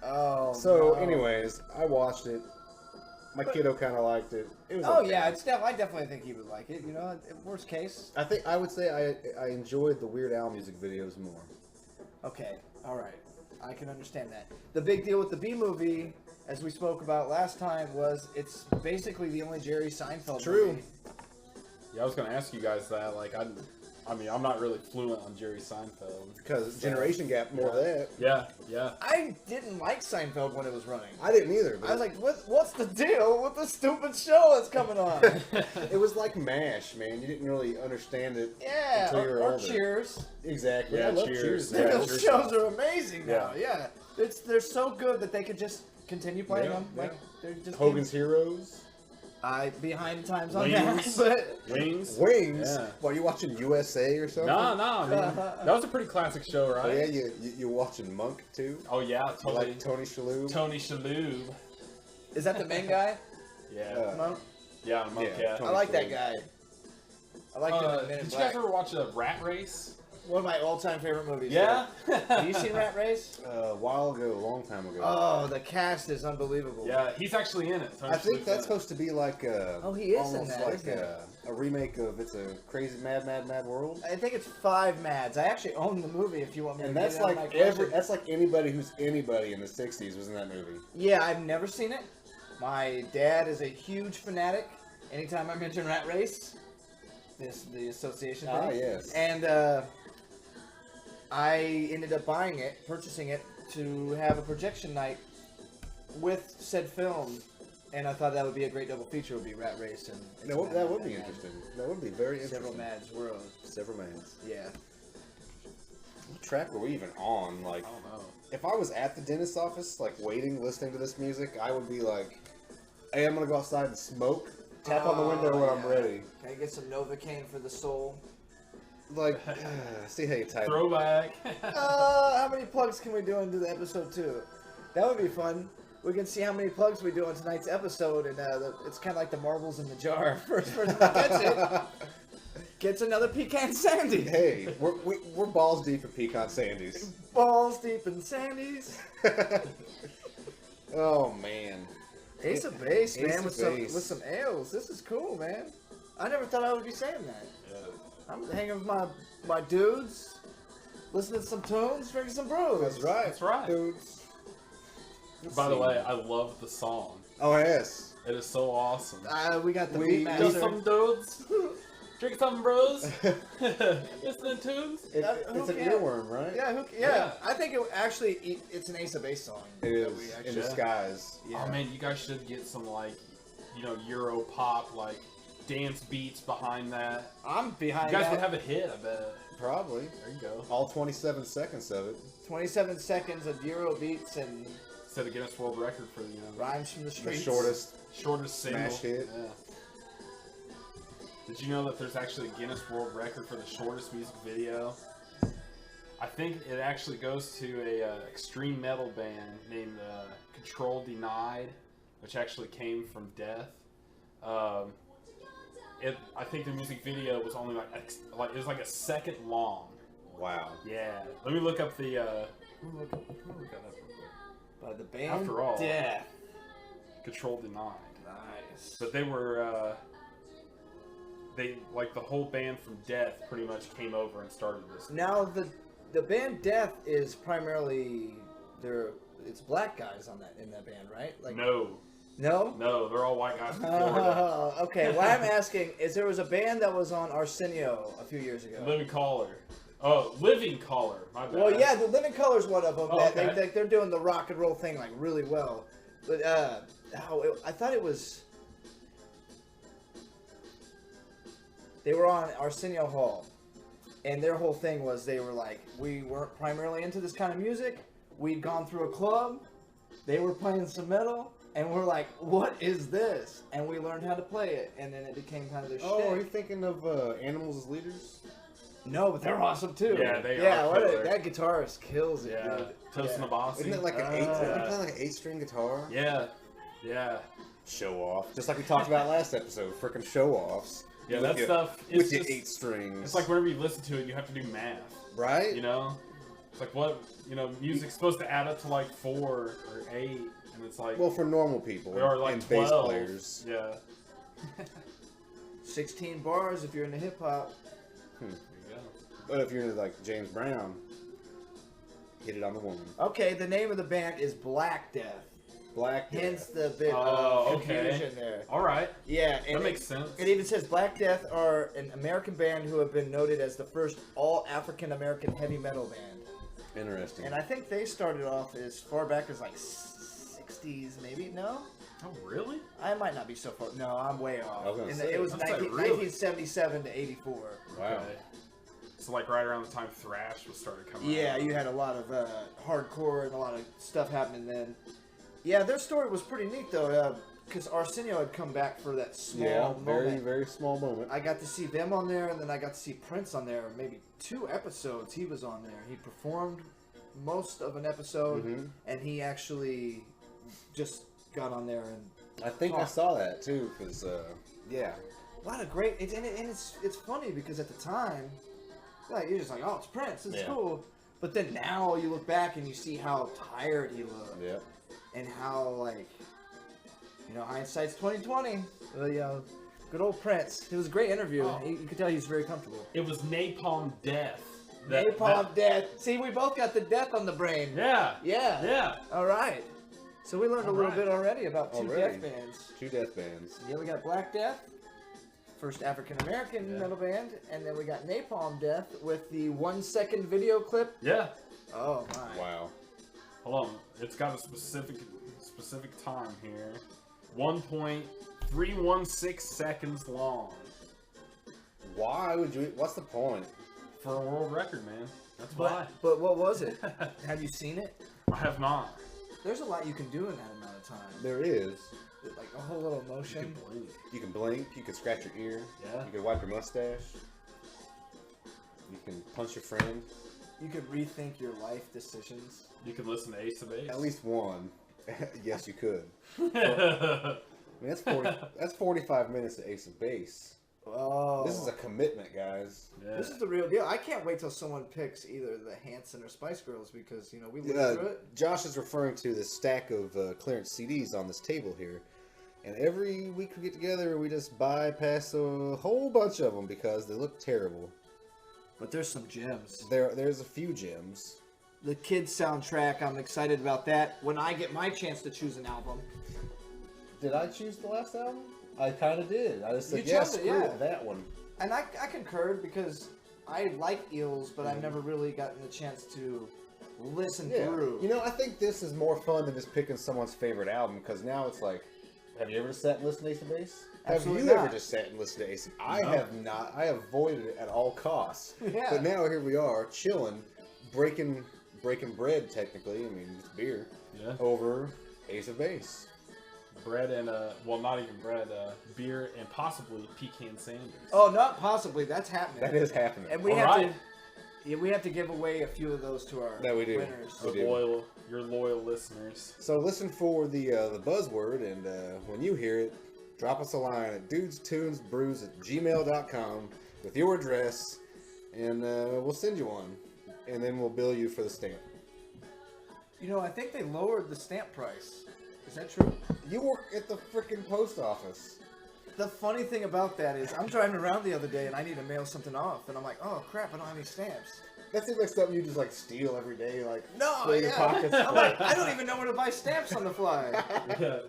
Oh. So, no. anyways, I watched it. My kiddo kind of liked it. It was Oh okay. yeah, I definitely think he would like it. Worst case. I would say I enjoyed the Weird Al music videos more. Okay, all right, I can understand that. The big deal with the B movie, as we spoke about last time, was it's basically the only Jerry Seinfeld True. movie. Yeah, I was gonna ask you guys that. Like, I mean, I'm not really fluent on Jerry Seinfeld. Because generation gap, more of that. Yeah. I didn't like Seinfeld when it was running. I didn't either. But I was like, what's the deal with the stupid show that's coming on? it was like MASH, man. You didn't really understand it Yeah, until you were or older. Cheers. Exactly. Yeah, I love Cheers. Cheers. Yeah, Those Cheers. shows are amazing now. Yeah. Yeah, they're so good that they could just continue playing Yeah, them. Like yeah. they're just Hogan's Heroes. behind times on Wings. that, Wings. Wings. Yeah. What, are you watching USA or something? No, I mean, that was a pretty classic show, Oh, right? yeah, you watching Monk too? Oh yeah, You totally. like Tony Shalhoub? Tony Shalhoub. is that the main guy? Yeah. Monk? Yeah, Monk, yeah, yeah. Tony I like that Shalhoub. guy. I like him in Men in Did you Black. guys ever watch a Rat Race? One of my all-time favorite movies. Yeah. Have you seen Rat Race? A while ago, a long time ago. Oh, the cast is unbelievable. Yeah, he's actually in it. Tony I think Shalhoub's that's in it. supposed to be like a Oh, he is in almost that, like isn't he? a remake of It's a Crazy Mad World. I think it's 5 Mads. I actually own the movie if you want me And to that's get it out of like my collection. that's like anybody who's anybody in the '60s was in that movie. Yeah, I've never seen it. My dad is a huge fanatic. Anytime I mention Rat Race, the association thing. Ah, yes. And I ended up purchasing it to have a projection night with said film. And I thought that would be a great double feature. Would be Rat Race and That would be interesting. That would be very interesting. Several Mads World. Several Mads. Yeah. What track were we even on? Like, I don't know. if I was at the dentist office, like waiting, listening to this music, I would be like, "Hey, I'm gonna go outside and smoke. Tap on the window when I'm yeah. ready." Can I get some Novocaine for the soul? Like, see how you type. Throwback. How many plugs can we do into the episode 2? That would be fun. We can see how many plugs we do on tonight's episode, and it's kind of like the marbles in the jar. First person that gets it gets another Pecan Sandy. Hey, we're balls deep in Pecan Sandies. Balls deep in Sandies. Oh man. Ace of Base, Ace man, of with Base. some ales. This is cool, man. I never thought I would be saying that. Yeah. I'm hanging with my dudes, listening to some tunes, drinking some brews. That's right. That's right. Dudes. By the way, I love the song. Oh yes. It is so awesome. We got the We beat Just master. some dudes. Drink something, bros. Listening tunes. It's an earworm, right? Yeah. I think it's an Ace of Base song. It is in disguise. Yeah. Oh man, you guys should get some like, Euro pop like dance beats behind that. I'm behind. You guys would have a hit, I bet. Probably. There you go. All 27 seconds of it. 27 seconds of Euro beats and. Set a Guinness World Record for rhymes from the streets. The shortest single. Smash hit. Yeah. Did you know that there's actually a Guinness World Record for the shortest music video? I think it actually goes to a extreme metal band named Control Denied, which actually came from death. I think the music video was only like it was like a second long. Wow. Yeah. Let me look up the. By the band. After all, Death. Control Denied. Nice. But they were. The whole band from Death pretty much came over and started this. Now the band Death is primarily it's black guys in that band, right? Like No, they're all white guys from Florida. Okay, what I'm asking is there was a band that was on Arsenio a few years ago. Living Color. Oh, Living Color. My bad. Well, yeah, the Living Color's one of them. Oh, okay. They're doing the rock and roll thing like really well. But I thought it was. They were on Arsenio Hall, and their whole thing was they were like, we weren't primarily into this kind of music. We'd gone through a club, they were playing some metal, and we're like, what is this? And we learned how to play it, and then it became kind of their shtick. Oh, are you thinking of Animals as Leaders? No, but they're awesome too. Yeah, they are. That guitarist kills it, dude. Toast the Bossy. Isn't it like an 8-string guitar? Yeah. Show off. Just like we talked about last episode, freaking show offs. Yeah, that stuff is with your 8 strings. It's like whenever you listen to it, you have to do math. Right? It's like what music's supposed to add up to like 4 or 8, and it's like for normal people or like and 12. bass players. Yeah. 16 bars if you're into hip hop. There you go. But if you're into like James Brown, hit it on the woman. Okay, the name of the band is Black Death. Black Death. Hence the bit of confusion there. All right. Yeah, that makes sense. It even says Black Death are an American band who have been noted as the first all African American heavy metal band. Interesting. And I think they started off as far back as like 60s, maybe. No. Oh, really? I might not be so far. No, I'm way off. It was 1977 to 84. Wow. Okay. So like right around the time thrash was started coming. Yeah, you had a lot of hardcore and a lot of stuff happening then. Yeah, their story was pretty neat though, because Arsenio had come back for that small moment. Very, very small moment. I got to see them on there, and then I got to see Prince on there. Maybe 2 episodes he was on there. He performed most of an episode, and he actually just got on there and. I think I saw that too, because yeah, a lot of great. It's funny because at the time, like you're just like, oh, it's Prince, it's cool. But then now you look back and you see how tired he looked. Yeah. And how hindsight's 20/20. Good old Prince. It was a great interview. Oh. You could tell he was very comfortable. It was Napalm Death. Death. See, we both got the death on the brain. Yeah. All right. So we learned a little bit already about 2 death bands. 2 death bands. Yeah, we got Black Death, first African American metal band, and then we got Napalm Death with the 1-second video clip. Yeah. Oh my. Wow. Hold on, it's got a specific time here. 1.316 seconds long. Why would you? What's the point? For a world record, man. That's why. But what was it? Have you seen it? I have not. There's a lot you can do in that amount of time. There is. Like a whole little motion. You can blink. You can scratch your ear. Yeah. You can wipe your mustache. You can punch your friend. You could rethink your life decisions. You can listen to Ace of Base. At least one. Yes, you could. Well, that's 45 minutes of Ace of Base. Oh. This is a commitment, guys. Yeah. This is the real deal. I can't wait till someone picks either the Hanson or Spice Girls because, we lived through it. Josh is referring to this stack of clearance CDs on this table here. And every week we get together and we just bypass a whole bunch of them because they look terrible. But there's some gems. There's a few gems. The Kids soundtrack, I'm excited about that. When I get my chance to choose an album. Did I choose the last album? I kind of did. I just said, You chose it, screw it, that one. And I concurred because I like eels, but I've never really gotten the chance to listen through. You know, I think this is more fun than just picking someone's favorite album, because now it's like, have you ever sat and listened to Ace of Base? Absolutely have you not. ever just sat and listened to Ace of Base? I have not. I avoided it at all costs. Yeah. But now here we are, chilling, breaking bread, technically. I mean, it's beer. Yeah. Over Ace of Base. Bread and, well, not even bread, beer and possibly Pecan Sandies. Oh, not possibly. That's happening. That is happening. And we have to give away a few of those to our winners. Your loyal listeners. So listen for the buzzword, and when you hear it, drop us a line at dudestunesandbrews@gmail.com with your address, and we'll send you one, and then we'll bill you for the stamp. You know, I think they lowered the stamp price. Is that true? You work at the freaking post office. The funny thing about that is, I'm driving around the other day and I need to mail something off, and I'm like, oh crap, I don't have any stamps. That seems like something you just like steal every day, like No, in your pockets. I'm like, I don't even know where to buy stamps on the fly. Yeah.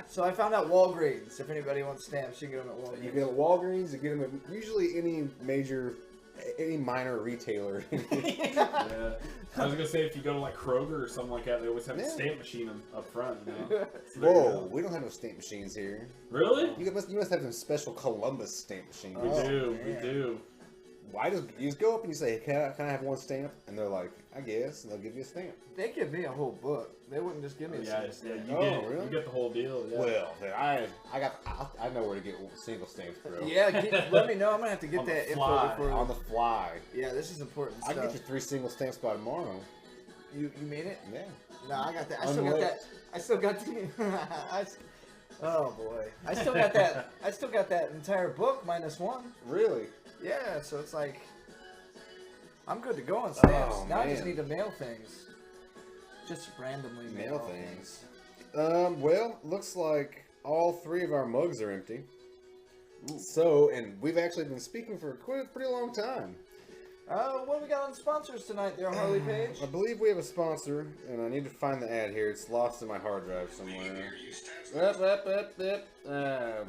So I found out Walgreens. If anybody wants stamps, you can get them at Walgreens. You get them at Walgreens. You get them at usually any minor retailer. Yeah. I was gonna say, if you go to like Kroger or something like that, they always have a stamp machine up front. You know? So Whoa, we don't have no stamp machines here. Really? You must have some special Columbus stamp machines. We do. Why you just go up and you say, can I have one stamp? And they're like, I guess, and they'll give you a stamp. They give me a whole book. They wouldn't just give me a single stamp. Really? You get the whole deal. Yeah. Well, I know where to get single stamps, bro. Yeah, let me know. I'm gonna have to get that info before. On the fly. Yeah, this is important I stuff. can get you 3 single stamps by tomorrow. You made it? Yeah. No, I got that. I still got the. Oh boy, I still got that. I still got that entire book minus one. Really? Yeah, so it's like I'm good to go on stamps. Oh, now I man. just need to mail things. Just randomly Mail things. Well, looks like all 3 of our mugs are empty. Ooh. So, and we've actually been speaking for a pretty long time. What do we got on sponsors tonight there, Harley Page? I believe we have a sponsor, and I need to find the ad here. It's lost in my hard drive somewhere.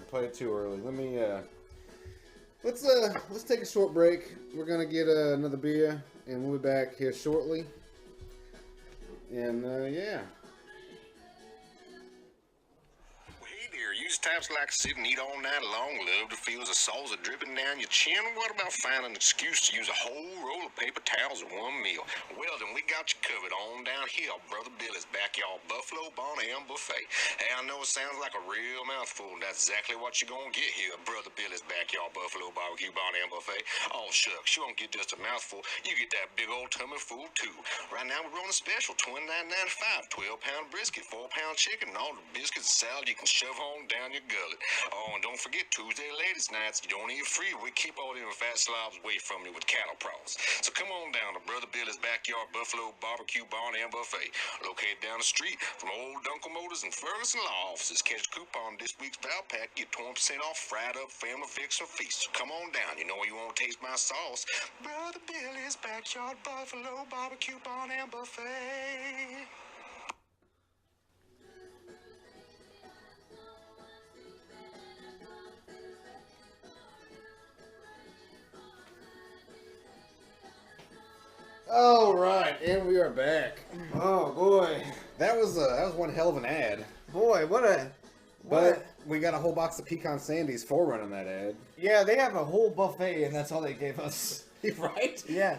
Played it too early. Let me, let's take a short break. We're gonna get another beer, and we'll be back here shortly. And, yeah. Use types like sit and eat all night long, love to feel the salsa dripping down your chin. What about finding an excuse to use a whole roll of paper towels at one meal? Well, then we got you covered on down here, Brother Billy's Backyard Buffalo Bonham Buffet. Hey, I know it sounds like a real mouthful, and that's exactly what you're gonna get here, Brother Billy's Backyard Buffalo Barbecue Bonham Buffet. Oh, shucks, you won't get just a mouthful, you get that big old tummy full too. Right now we're on a special, $29.95, 12-pound brisket, 4-pound chicken, and all the biscuits and salad you can shove on down your gullet. Oh, and don't forget Tuesday ladies nights. You don't eat free. We keep all them fat slobs away from you with cattle prods. So come on down to Brother Billy's Backyard Buffalo Barbecue Bonham Buffet, located down the street from Old Dunkel Motors and Ferguson Law Offices. Catch the coupon this week's Val Pack. Get 20% off fried up family fix and feast. So come on down. You know you won't taste my sauce. Brother Billy's Backyard Buffalo Barbecue Bonham Buffet. All right, and we are back. Oh boy, That was one hell of an ad. boy, But we got a whole box of Pecan Sandies for running that ad. Yeah, they have a whole buffet, and that's all they gave us. Right? Yeah.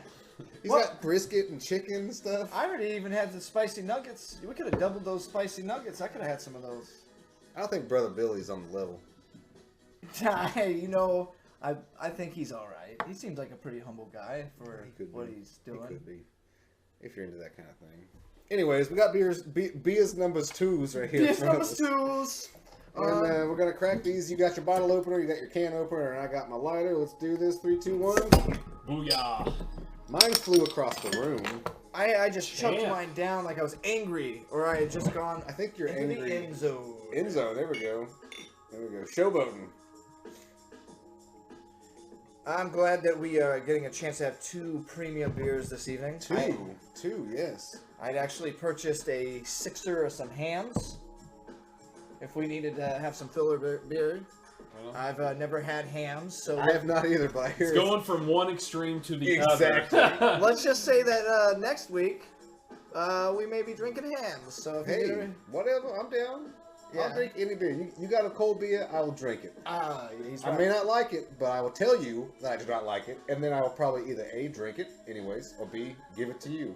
He's got brisket and chicken and stuff. I already even had the spicy nuggets. We could have doubled those spicy nuggets. I could have had some of those. I don't think Brother Billy's on the level. You know, I think he's all right. He seems like a pretty humble guy for what he's doing. He could be, if you're into that kind of thing. Anyways, we got beers numbers 2s right here. Beers numbers 2s. And we're gonna crack these. You got your bottle opener, you got your can opener, and I got my lighter. Let's do this. 3, 2, 1. Booyah! Mine flew across the room. I just chucked mine down like I was angry, or I had just gone. I think you're into angry. the end zone. End zone. There we go. There we go. Showboating. I'm glad that we are getting a chance to have 2 premium beers this evening. Two, yes. I'd actually purchased a 6er of some hams if we needed to have some filler beer. I've never had hams, so I have not either, but I hear It's going from one extreme to the Exactly. other. let's just say that next week we may be drinking hams. So if Hey, you whatever, I'm down. Yeah. I'll drink any beer. You got a cold beer, I will drink it. he's I right. may not like it, but I will tell you that I do not like it, and then I will probably either A, drink it anyways, or B, give it to you.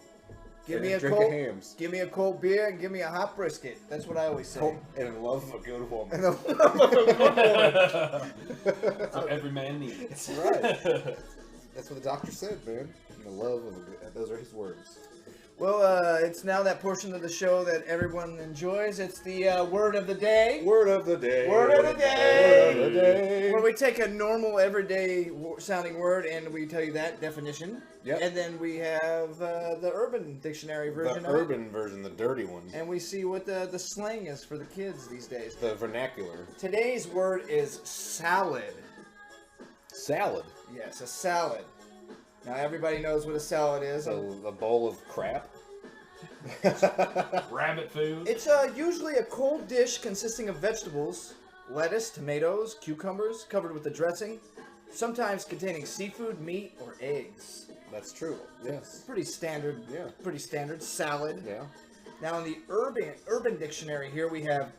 Give And me a drink cold, hams. give me a cold beer and give me a hot brisket. That's what I always say. Cold, and in love of a good woman. And the- That's what every man needs. Right. That's what the doctor said, man. In the love of a good, those are his words. Well, it's now that portion of the show that everyone enjoys. It's the word of the day. Word of the day. Word of the day. Word of the day. Where we take a normal, everyday sounding word and we tell you that definition. Yep. And then we have the Urban Dictionary version The of it. urban version, the dirty one. And we see what the slang is for the kids these days. The vernacular. Today's word is salad. Salad. Yes, a salad. Now everybody knows what a salad is. So a bowl of crap. Rabbit food. It's usually a cold dish consisting of vegetables, lettuce, tomatoes, cucumbers, covered with a dressing, sometimes containing seafood, meat, or eggs. That's true. Yes. Pretty standard. Yeah. Pretty standard salad. Yeah. Now in the urban dictionary here we have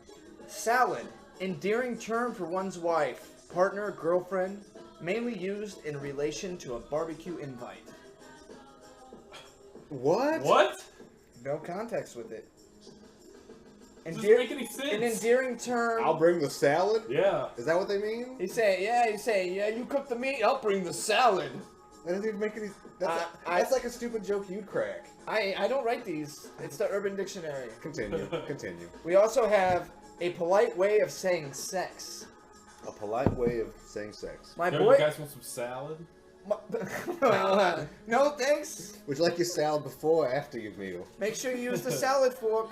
salad, endearing term for one's wife, partner, girlfriend, mainly used in relation to a barbecue invite. What? What? No context with it. Doesn't make any sense. An endearing term. I'll bring the salad? Yeah. Is that what they mean? You say, yeah, you cook the meat, I'll bring the salad. That doesn't even make any... That's, that's like a stupid joke you'd crack. I don't write these. It's the Urban Dictionary. Continue. Continue. We also have a polite way of saying sex. A polite way of saying sex. My Yo, boy... you guys want some salad? No, thanks. Would you like your salad before or after your meal? Make sure you use the salad fork.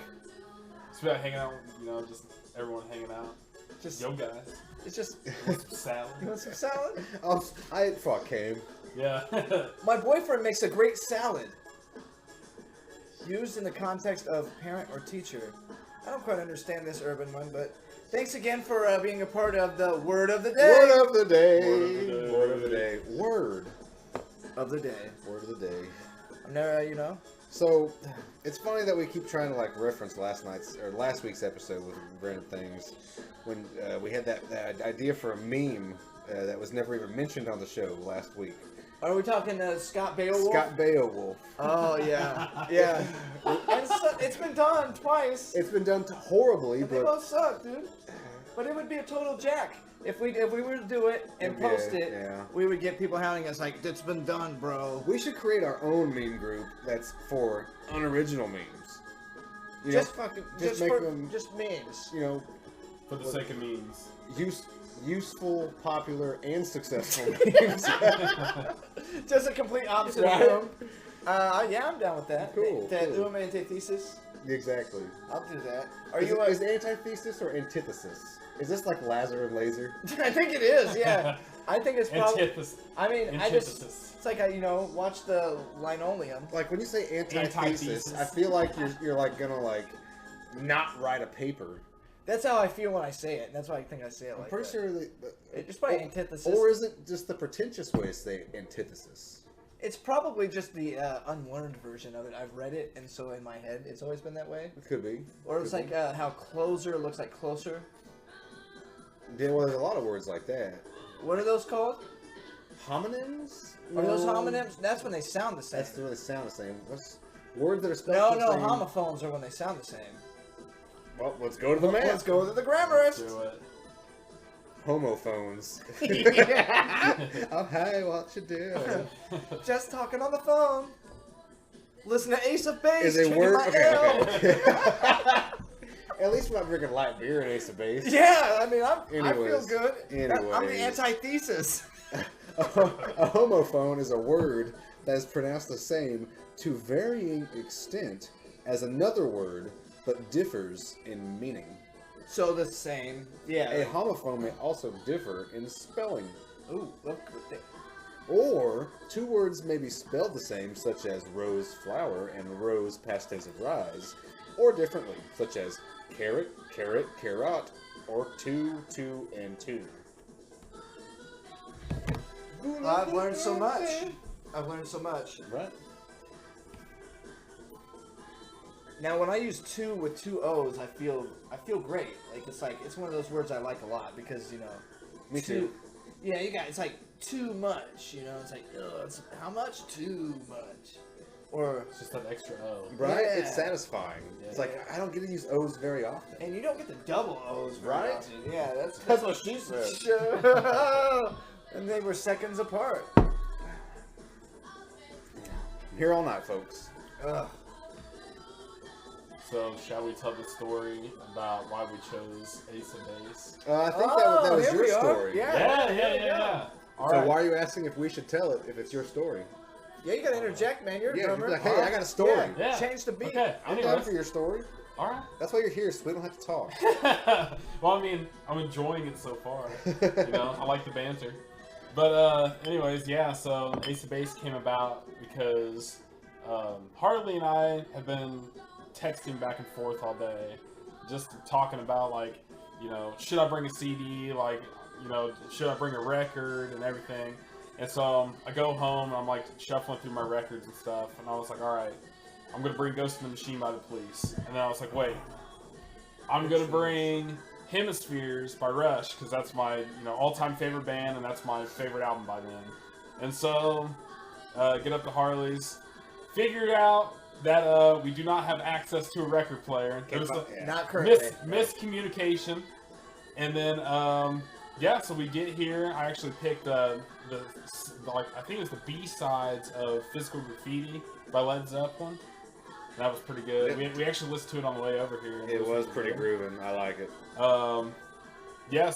It's about hanging out, just everyone hanging out. Just, Yo, guys. it's just... Want some salad? You want some salad? I fuck came. Yeah. My boyfriend makes a great salad. Used in the context of parent or teacher. I don't quite understand this urban one, but thanks again for being a part of the Word of the Day. Word of the day. Word of the day. Word of the day. Word of the day. Word of the day. I'm never, So, it's funny that we keep trying to reference last week's episode with random things. When we had that idea for a meme that was never even mentioned on the show last week. Are we talking Scott Beowulf? Scott Beowulf. Oh, yeah. Yeah. It's been done twice. It's been done horribly, They but both suck, dude. But it would be a total jack. If we were to do it and Yeah, post it, yeah. we would get people hounding us like, it's been done, bro. we should create our own meme group that's for unoriginal memes. You Just know, fucking, just just make for, them- just memes. you know, For the sake of memes. useful, popular, and successful memes. Just a complete opposite Right. of them. Yeah, I'm down with that. Cool, That cool. antithesis. Exactly. I'll do that. Are Is you? it antithesis or antithesis? Is this like Lazar and Laser? I think it is. Yeah. I think it's probably. Antithesis. I mean, Antithesis. It's like watch the linoleum. Like when you say antithesis, Antithesis. I feel like you're gonna not write a paper. That's how I feel when I say it. And that's why I think I say it like I'm pretty that. sure It's probably antithesis. Or is it just the pretentious way to say antithesis? It's probably just the unlearned version of it. I've read it, and so in my head, it's always been that way. It could be. Or it's Could like how closer looks like closer. be. Yeah, well, there's a lot of words like that. What are those called? Homonyms? Are those homonyms? That's when they sound the same. That's the way they sound the same. What's words that are spelled No, the same? homophones are when they sound the same. Well, let's go to the math. Let's go to the grammarist. Do it. Homophones. Oh, hey, what you doing? Just talking on the phone. Listen to Ace of Base. Is a trigger word my okay, L. okay. At least we're not drinking light beer in Ace of Base. Yeah, I mean, I feel Anyways, good. I'm the anyways. antithesis. A homophone is a word that is pronounced the same to varying extent as another word, but differs in meaning. So the same. Yeah. A homophone may also differ in spelling. Ooh, look. Or two words may be spelled the same, such as rose flower and rose past tense of rise, or differently, such as carrot, carrot, carrot, or two, and two. I've learned so much. I've learned so much. Right. Now, when I use two with two O's, I feel great. It's one of those words I like a lot because Me too. Yeah, it's like too much. It's like it's how much? Too much. Or It's just that extra O. Right? Yeah. It's satisfying. It's like, I don't get to use O's very often. and you don't get the double O's very Right? often. Yeah, That's what she said. And they were seconds apart. Here all night, folks. Ugh. So, shall we tell the story about why we chose Ace of Base? I think that was here your we are. story. Yeah. All So right. why are you asking if we should tell it if it's your story? Yeah, you gotta interject, man. You're a Yeah, drummer. you're like, hey, I got a story. Yeah. Change the beat. Okay. I'm Anyways. down for your story. All right. That's why you're here, so we don't have to talk. Well, I mean, I'm enjoying it so far. I like the banter. But anyways, yeah, so Ace of Base came about because Harley and I have been texting back and forth all day, just talking about, like, should I bring a CD, like, should I bring a record and everything. And so I go home and I'm like shuffling through my records and stuff, and I was like, all right, I'm gonna bring Ghost in the Machine by the Police. And then I was like, wait, I'm gonna bring Hemispheres by Rush, because that's my all-time favorite band, and that's my favorite album by them. And so get up to Harley's, figured out that we do not have access to a record player. There was Not currently. miscommunication. And then so we get here. I actually picked I think it was the B-sides of Physical Graffiti by Led Zeppelin. That was pretty good. We actually listened to it on the way over here. It was pretty grooving. I like it. So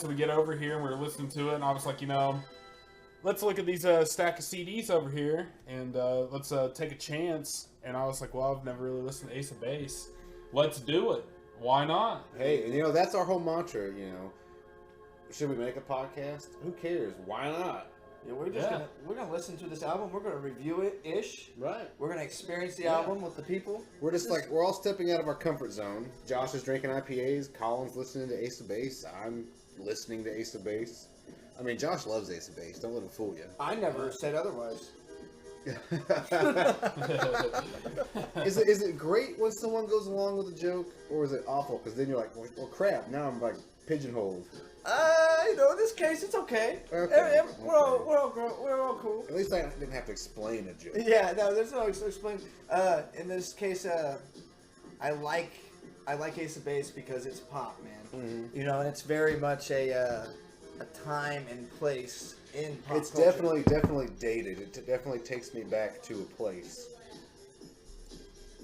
we get over here and we're listening to it, and I was like, let's look at these stack of CDs over here, and let's take a chance. And I was like, well, I've never really listened to Ace of Base. Let's do it. Why not? Hey, that's our whole mantra, Should we make a podcast? Who cares? Why not? Yeah, we're gonna listen to this album. We're gonna review it ish. Right. We're gonna experience the album with the people. We're just like, we're all stepping out of our comfort zone. Josh is drinking IPAs. Colin's listening to Ace of Base. I'm listening to Ace of Base. I mean, Josh loves Ace of Base. Don't let him fool you. I never said otherwise. Is it great when someone goes along with a joke, or is it awful? Because then you're like, well, crap. Now I'm like pigeonholed. In this case, it's okay. Okay. We're all cool. At least I didn't have to explain a joke. Yeah, no, there's no explain. In this case, I like Ace of Base because it's pop, man. Mm-hmm. And it's very much a time and place in pop It's culture. definitely dated. It definitely takes me back to a place.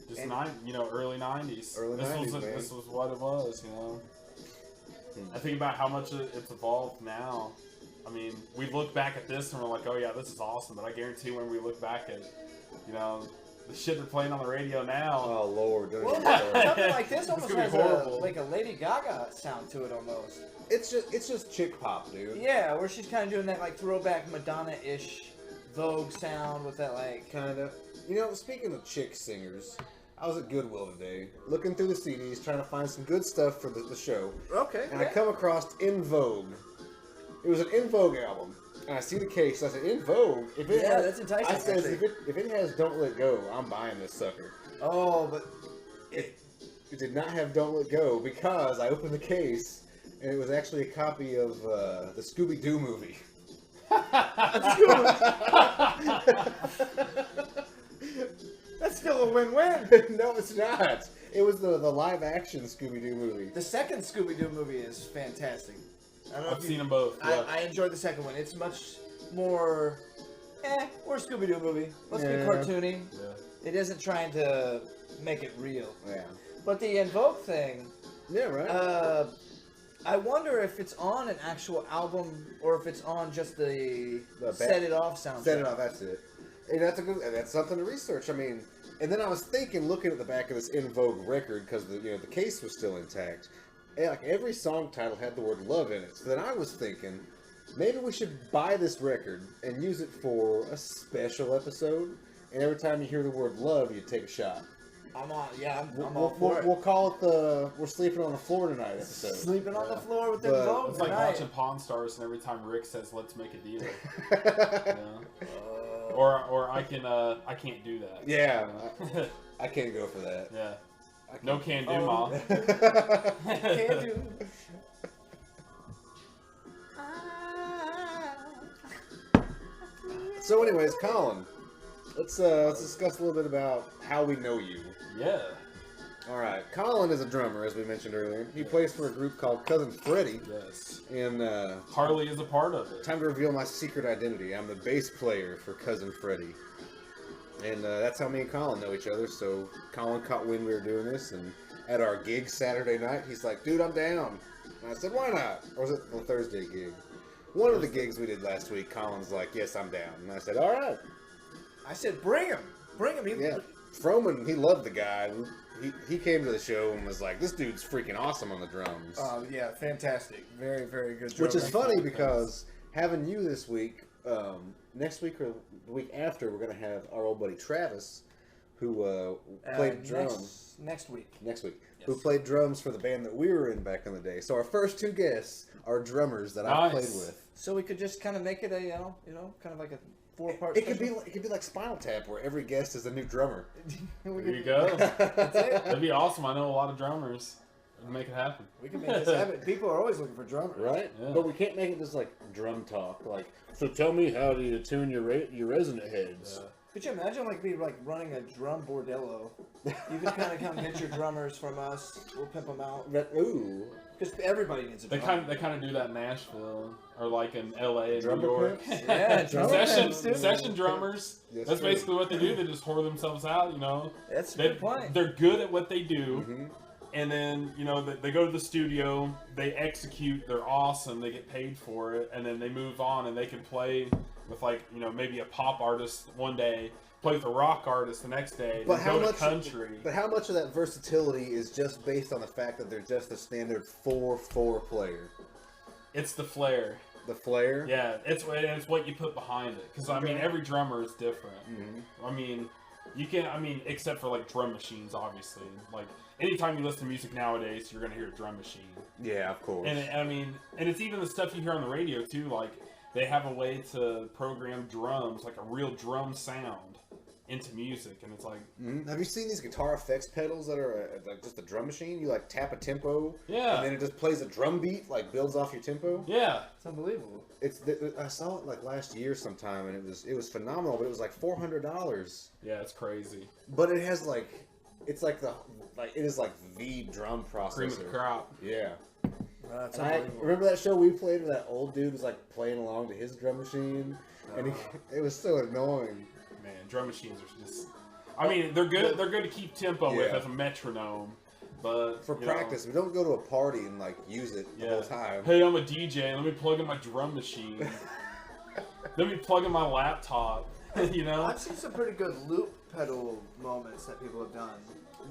Just early 90s. Early 90s, man. This was what it was, I think about how much it's evolved now. I mean, we look back at this and we're like, oh yeah, this is awesome. But I guarantee when we look back at, the shit they're playing on the radio now. Oh Lord! Well, something like this almost gonna be has horrible. a Lady Gaga sound to it almost. It's just chick pop, dude. Yeah, where she's kind of doing that like throwback Madonna-ish Vogue sound with that like Kind of. Speaking of chick singers, I was at Goodwill today, looking through the CDs, trying to find some good stuff for the show. Okay. And I come across In Vogue. It was an In Vogue album. And I see the case. I said, In Vogue? That's enticing. I said, actually. if it has Don't Let Go, I'm buying this sucker. Oh, but It did not have Don't Let Go because I opened the case and it was actually a copy of the Scooby-Doo movie. that's still a win-win. No, it's not. It was the live-action Scooby-Doo movie. The second Scooby-Doo movie is fantastic. I don't know I've if seen them both. Yeah. I enjoyed the second one. It's much more, we're a Scooby-Doo movie. Let's be Yeah. cartoony. Yeah. It isn't trying to make it real. Yeah. But the Invoke thing, Yeah, right. I wonder if it's on an actual album or if it's on just the Set It Off soundtrack. Set It Off, that's it. And that's something to research. I mean, and then I was thinking, looking at the back of this In Vogue record, because the case was still intact. And like every song title had the word love in it. So then I was thinking, maybe we should buy this record and use it for a special episode. And every time you hear the word love, you take a shot. I'm on. Yeah, I'm We'll, all for it. we'll call it the "We're Sleeping on the Floor Tonight" episode. Sleeping on the floor with them But- bones. It's like tonight. watching Pawn Stars, and every time Rick says, "Let's make a deal," you know? Or I can't do that. Yeah, I can't go for that. Yeah. No can do, Mom. Can't do. So, anyways, Colin, let's discuss a little bit about how we know you. Yeah. All right, Colin is a drummer, as we mentioned earlier. He plays for a group called Cousin Freddie. Yes. And Harley is a part of it. time to reveal my secret identity. I'm the bass player for Cousin Freddie. And that's how me and Colin know each other. So Colin caught wind we were doing this, and at our gig Saturday night, he's like, "Dude, I'm down." And I said, "Why not?" Or was it the Thursday gig? One of the gigs we did last week, Colin's like, "Yes, I'm down." And I said, "All right." I said, bring him. Bring him. Yeah. Froman, he loved the guy. He came to the show and was like, "This dude's freaking awesome on the drums." Oh, yeah, fantastic. Very, very good. Which is funny because having you this week, next week or the week after, we're going to have our old buddy Travis, who played drums. Next week. Next week. Yes. Who played drums for the band that we were in back in the day. So our first two guests are drummers that I played with. So we could just kind of make it a, you know, kind of like a 4-part. It could be like Spinal Tap, where every guest is a new drummer. There you go. That's it. That'd be awesome. I know a lot of drummers. We'd make it happen. We can make this happen. People are always looking for drummers. Right? Yeah. But we can't make it just like drum talk. Like, so tell me, how do you tune your resonant heads? Could you imagine be running a drum bordello? You could kind of come get your drummers from us. We'll pimp them out. Ooh. Because everybody needs a They drum. kind of do that in Nashville or like in LA and Drummer New York. pimps? Yeah, drummer pimps, too. Session drummers. Yes, That's sir. basically what they do. They just whore themselves out, you know. That's a good point. They're good at what they do. Mm-hmm. And then, you know, they go to the studio, they execute, they're awesome, they get paid for it, and then they move on and they can play with, like, you know, maybe a pop artist one day, play with a rock artist the next day, But then how go much? to country. But how much of that versatility is just based on the fact that they're just a standard 4/4 player? It's the flair. The flair. Yeah, it's what you put behind it. Because, I mean, every drummer is different. Mm-hmm. I mean, except for, like, drum machines, obviously. Like, anytime you listen to music nowadays, you're going to hear a drum machine. Yeah, of course. And it's even the stuff you hear on the radio too. Like they have a way to program drums, like a real drum sound, into music, and it's like. Mm-hmm. Have you seen these guitar effects pedals that are like just a drum machine? You like tap a tempo, Yeah. and then it just plays a drum beat, like builds off your tempo. Yeah. It's unbelievable. I saw it like last year sometime, and it was phenomenal. But it was like $400. Yeah, it's crazy. But it has it is like the drum Cream of the processor. crop. Yeah. That's And I unbelievable. remember that show we played where that old dude was like playing along to his drum machine, and it was so annoying. Man, drum machines are just. I mean, they're good. They're good to keep tempo with Yeah. as a metronome, but For you know, practice, we don't go to a party and like use it the whole time. Hey, I'm a DJ. Let me plug in my drum machine. Let me plug in my laptop. You know. I've seen some pretty good loop pedal moments that people have done.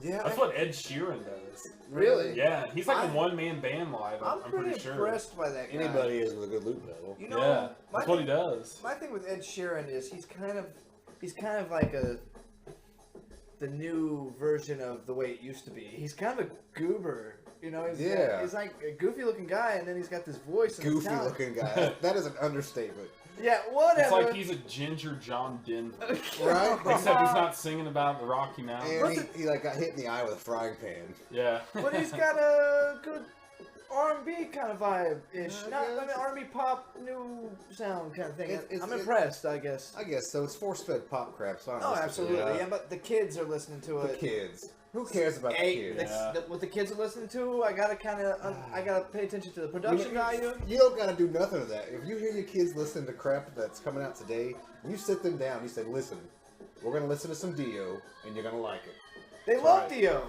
Yeah, That's what Ed Sheeran does. Really? Yeah, he's like a I'm- one-man band live. I'm I'm pretty pretty sure. impressed by that guy. Anybody is with a good loop pedal. You know, Yeah, my that's what he thing- does. My thing with Ed Sheeran is he's kind of like the new version of the way it used to be. He's kind of a goober, you know. He's like a goofy looking guy, and then he's got this voice. And Goofy talent. looking guy. That is an understatement. Yeah, It's whatever. like he's a ginger John Denver. Right? Except he's not singing about the Rocky Mountains. And he like got hit in the eye with a frying pan. Yeah. But he's got a good R&B kind of vibe-ish. Not I mean, R&B pop, new sound kind of thing. I'm impressed, I guess. I guess so. It's force-fed pop crap. So I Oh, listen to absolutely. it. Yeah, but the kids are listening to The it. kids. Who cares about the Hey, kids? what the kids are listening to, I gotta I gotta pay attention to the production value. You don't gotta do nothing of that. If you hear your kids listening to crap that's coming out today, you sit them down. You say, "Listen, we're gonna listen to some Dio, and you're gonna like it." They love right. Dio.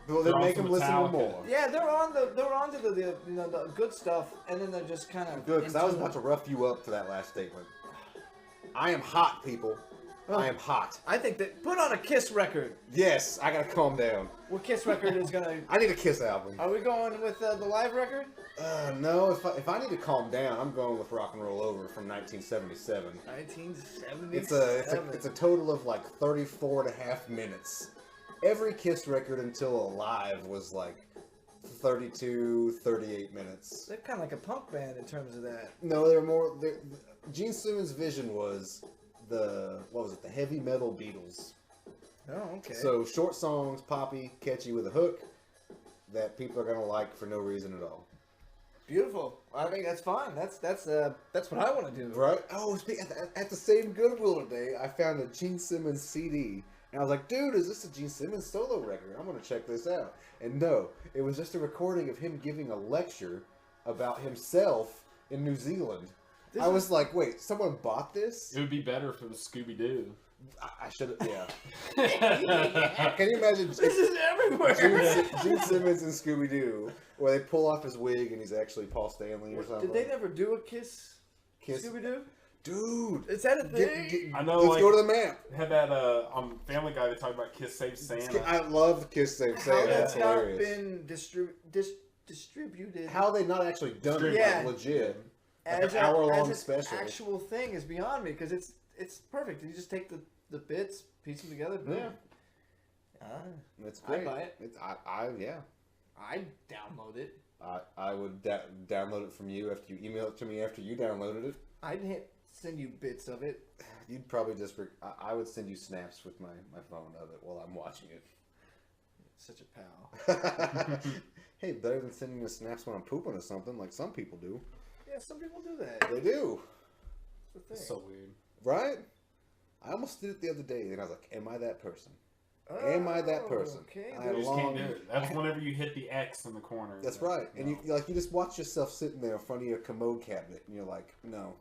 Well, They're then make on them some listen to Metallica. more. Yeah, they're onto the you know the good stuff, and then they're just kind of Good, because I was about to rough you up for that last statement. I am hot, people. I am hot. I think that put on a Kiss record. Yes, I gotta calm down. What Kiss record is gonna? I need a Kiss album. Are we going with the live record? No, if I need to calm down, I'm going with Rock and Roll Over from 1977. 1977. It's a total of like 34 and a half minutes. every Kiss record until Alive was like 32, 38 minutes. They're kind of like a punk band in terms of that. No, they're more. Gene Simmons' vision was the heavy metal Beatles. Oh, okay. So short songs, poppy, catchy with a hook that people are gonna like for no reason at all. Beautiful. I think that's fine. That's what I want to do. Right? Oh, at the same Goodwill today, I found a Gene Simmons CD. And I was like, dude, is this a Gene Simmons solo record? I'm going to check this out. And no, it was just a recording of him giving a lecture about himself in New Zealand. I was like, wait, someone bought this? It would be better if it was Scooby-Doo. I should have, yeah. Can you imagine? This is everywhere. Gene Simmons and Scooby-Doo, where they pull off his wig and he's actually Paul Stanley or something. Did they never do a Kiss? Scooby-Doo? Dude, is that a thing? I know. Let's go to the map. Had that on Family Guy. They talked about Kiss Save Santa. I love Kiss Save Santa. How That's that's not hilarious. been distributed? How they not actually done it Yeah. legit? Like As an hour-long an special. actual thing is beyond me because it's perfect. You just take the bits, piece them together. Boom. Yeah. It's great. I'd buy it. Yeah. I'd download it. I would download it from you after you email it to me after you downloaded it. I'd send you bits of it. You'd probably just... I would send you snaps with my phone of it while I'm watching it. Such a pal. Hey, better than sending you snaps when I'm pooping or something, like some people do. Yeah, some people do that. They do. That's the thing. It's so weird. Right? I almost did it the other day, and I was like, am I that person? Am I that person? Okay. I You had a just long... can't do it. That's whenever you hit the X in the corner. That's right. And you just watch yourself sitting there in front of your commode cabinet, and you're like, no,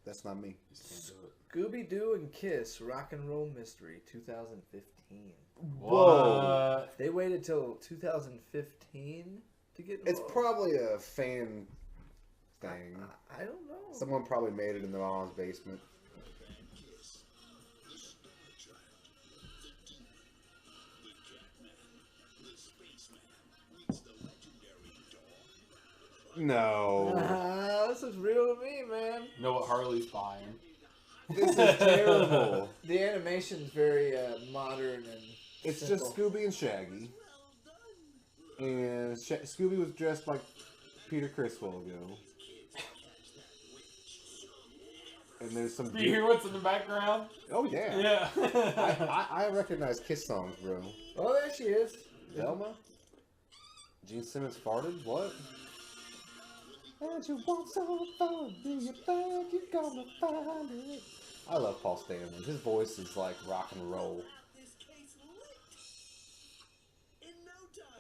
that's not me. just can't do it. Scooby-Doo and Kiss, Rock and Roll Mystery, 2015. What? They waited till 2015 to get involved. It's probably a fan thing. I don't know. Someone probably made it in their mom's basement. No. This is real to me, man. You know what Harley's buying? This is terrible. The animation's very modern and It's simple. just Scooby and Shaggy. And Scooby was dressed like Peter Criswell ago. And there's some... Do you hear what's in the background? Oh, yeah. Yeah. I recognize Kiss songs, bro. Oh, there she is. Velma? Gene Simmons farted? What? And you want some fun, do you think you're gonna find it? I love Paul Stanley. His voice is like rock and roll.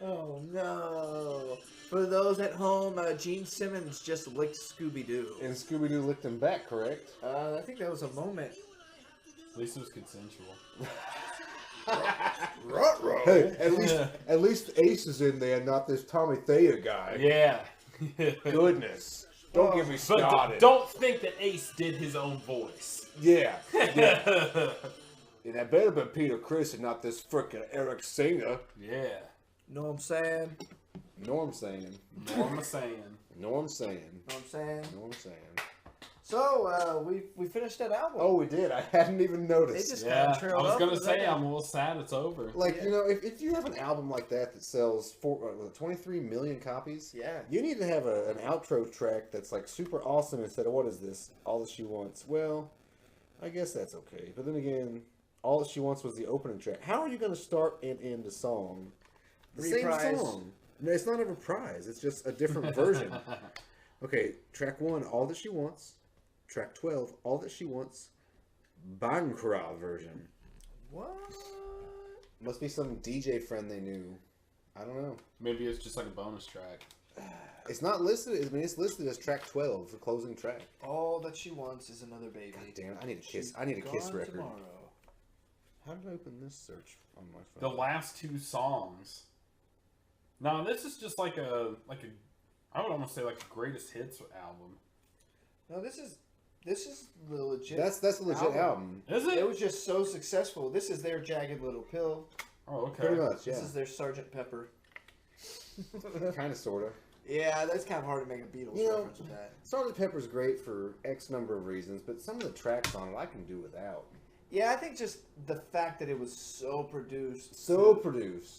Oh no! For those at home, Gene Simmons just licked Scooby-Doo. And Scooby-Doo licked him back, correct? I think that was a moment. At least it was consensual. Ruh-roh. Hey, at least Ace is in there, not this Tommy Thayer guy. Yeah. Goodness. Don't get me But started. don't think that Ace did his own voice. Yeah. And that better been Peter Criss and not this frickin' Eric Singer. Yeah. Know what I'm saying? Norm saying. Norma saying. Norm saying. Know what I'm saying? Norm saying. So, we finished that album. Oh, we did. I hadn't even noticed. They just Yeah. kinda trailed I was off gonna with say that. I'm a little sad it's over. Like, Yeah. you know, if you have an album like that sells 23 million copies, Yeah. you need to have an outro track that's like super awesome instead of what is this? All That She Wants. Well, I guess that's okay. But then again, All That She Wants was the opening track. How are you going to start and end a song? The Reprise. same song. No, it's not a reprise. It's just a different version. Okay, track 1, All That She Wants. Track 12, All That She Wants. Bankra version. What? Must be some DJ friend they knew. I don't know. Maybe it's just like a bonus track. It's not listed. I mean, it's listed as track 12, the closing track. All that she wants is another baby. God damn it! I need a Kiss. She's I need a Kiss gone record. tomorrow. How did I open this search on my The phone? last two songs. No, this is just like a I would almost say like a greatest hits album. No, this is the legit. That's a legit album. Is It it? was just so successful. This is their Jagged Little Pill. Oh, okay. Pretty much, yeah. This is their Sgt. Pepper. Kind of, sort of. Yeah, that's kind of hard to make a Beatles You know, reference with that. Sgt. Pepper's great for X number of reasons, but some of the tracks on it I can do without. Yeah, I think just the fact that it was so produced.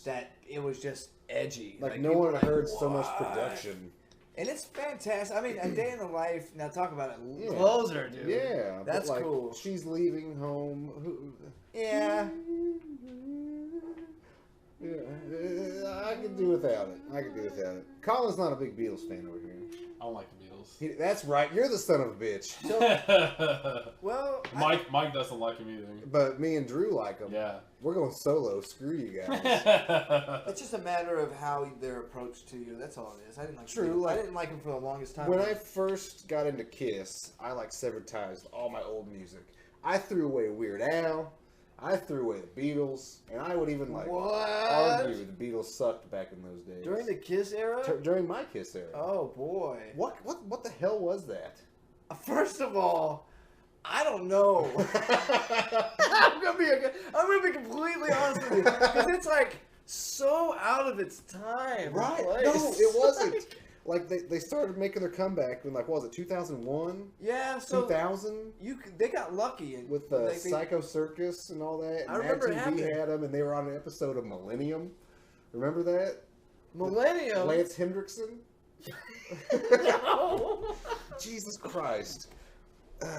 That it was just edgy. Like no one had heard so much production. And it's fantastic. I mean, A Day in the Life. Now talk about it. Closer, dude. Yeah, that's like, cool. She's leaving home. Yeah. Yeah, I can do without it. Colin's not a big Beatles fan over here. I don't like the Beatles. That's right. You're the son of a bitch. Well, Mike doesn't like him either. But me and Drew like them. Yeah. We're going solo. Screw you guys. It's just a matter of how their approach to you. That's all it is. I didn't like. True. I didn't like him for the longest time. When I first got into Kiss, I severed ties with all my old music. I threw away Weird Al. I threw away the Beatles, and I would even argue the Beatles sucked back in those days. During the Kiss era? During my Kiss era. Oh boy. What the hell was that? First of all, I don't know. I'm gonna be completely honest with you, because it's like so out of its time. Right? Place. No, it wasn't. Like they started making their comeback in what was it, 2001? Yeah, so 2000. They got lucky with the Psycho Circus and all that. And I remember Mad TV had them, and they were on an episode of Millennium. Remember that? Millennium. Lance Hendrickson. No. Jesus Christ!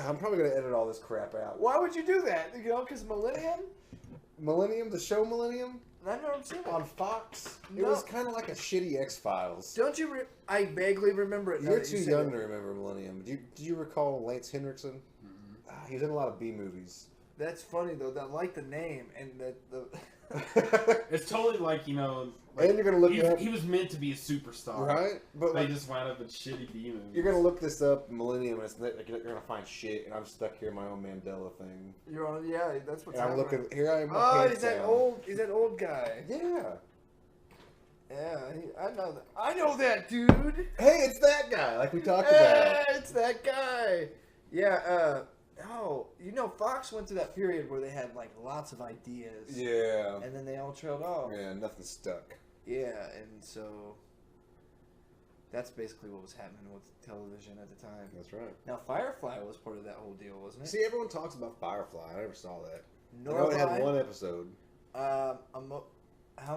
I'm probably gonna edit all this crap out. Why would you do that? You know, because Millennium, the show Millennium. I've never seen it on Fox. No. It was kind of like a shitty X-Files. Don't you? I vaguely remember it. You're too young to remember Millennium. Do you recall Lance Hendrickson? Mm-hmm. He was in a lot of B movies. That's funny though. I like the name and the. It's totally like and you're gonna look up. He was meant to be a superstar, right? But they just wound up in shitty B movies. You're gonna look this up, Millennium, and you're gonna find shit, and I'm stuck here in my own Mandela thing. You're on, yeah. That's what's happening. I'm looking here. I am. Oh, he's that old. He's that old guy. Yeah. Yeah, I know that. I know that dude. Hey, it's that guy, like we talked about. It's that guy. Yeah. Fox went through that period where they had like lots of ideas. Yeah. And then they all trailed off. Yeah, nothing stuck. Yeah, and so that's basically what was happening with television at the time. That's right. Now, Firefly was part of that whole deal, wasn't it? See, everyone talks about Firefly. I never saw that. No, I know it had one episode. How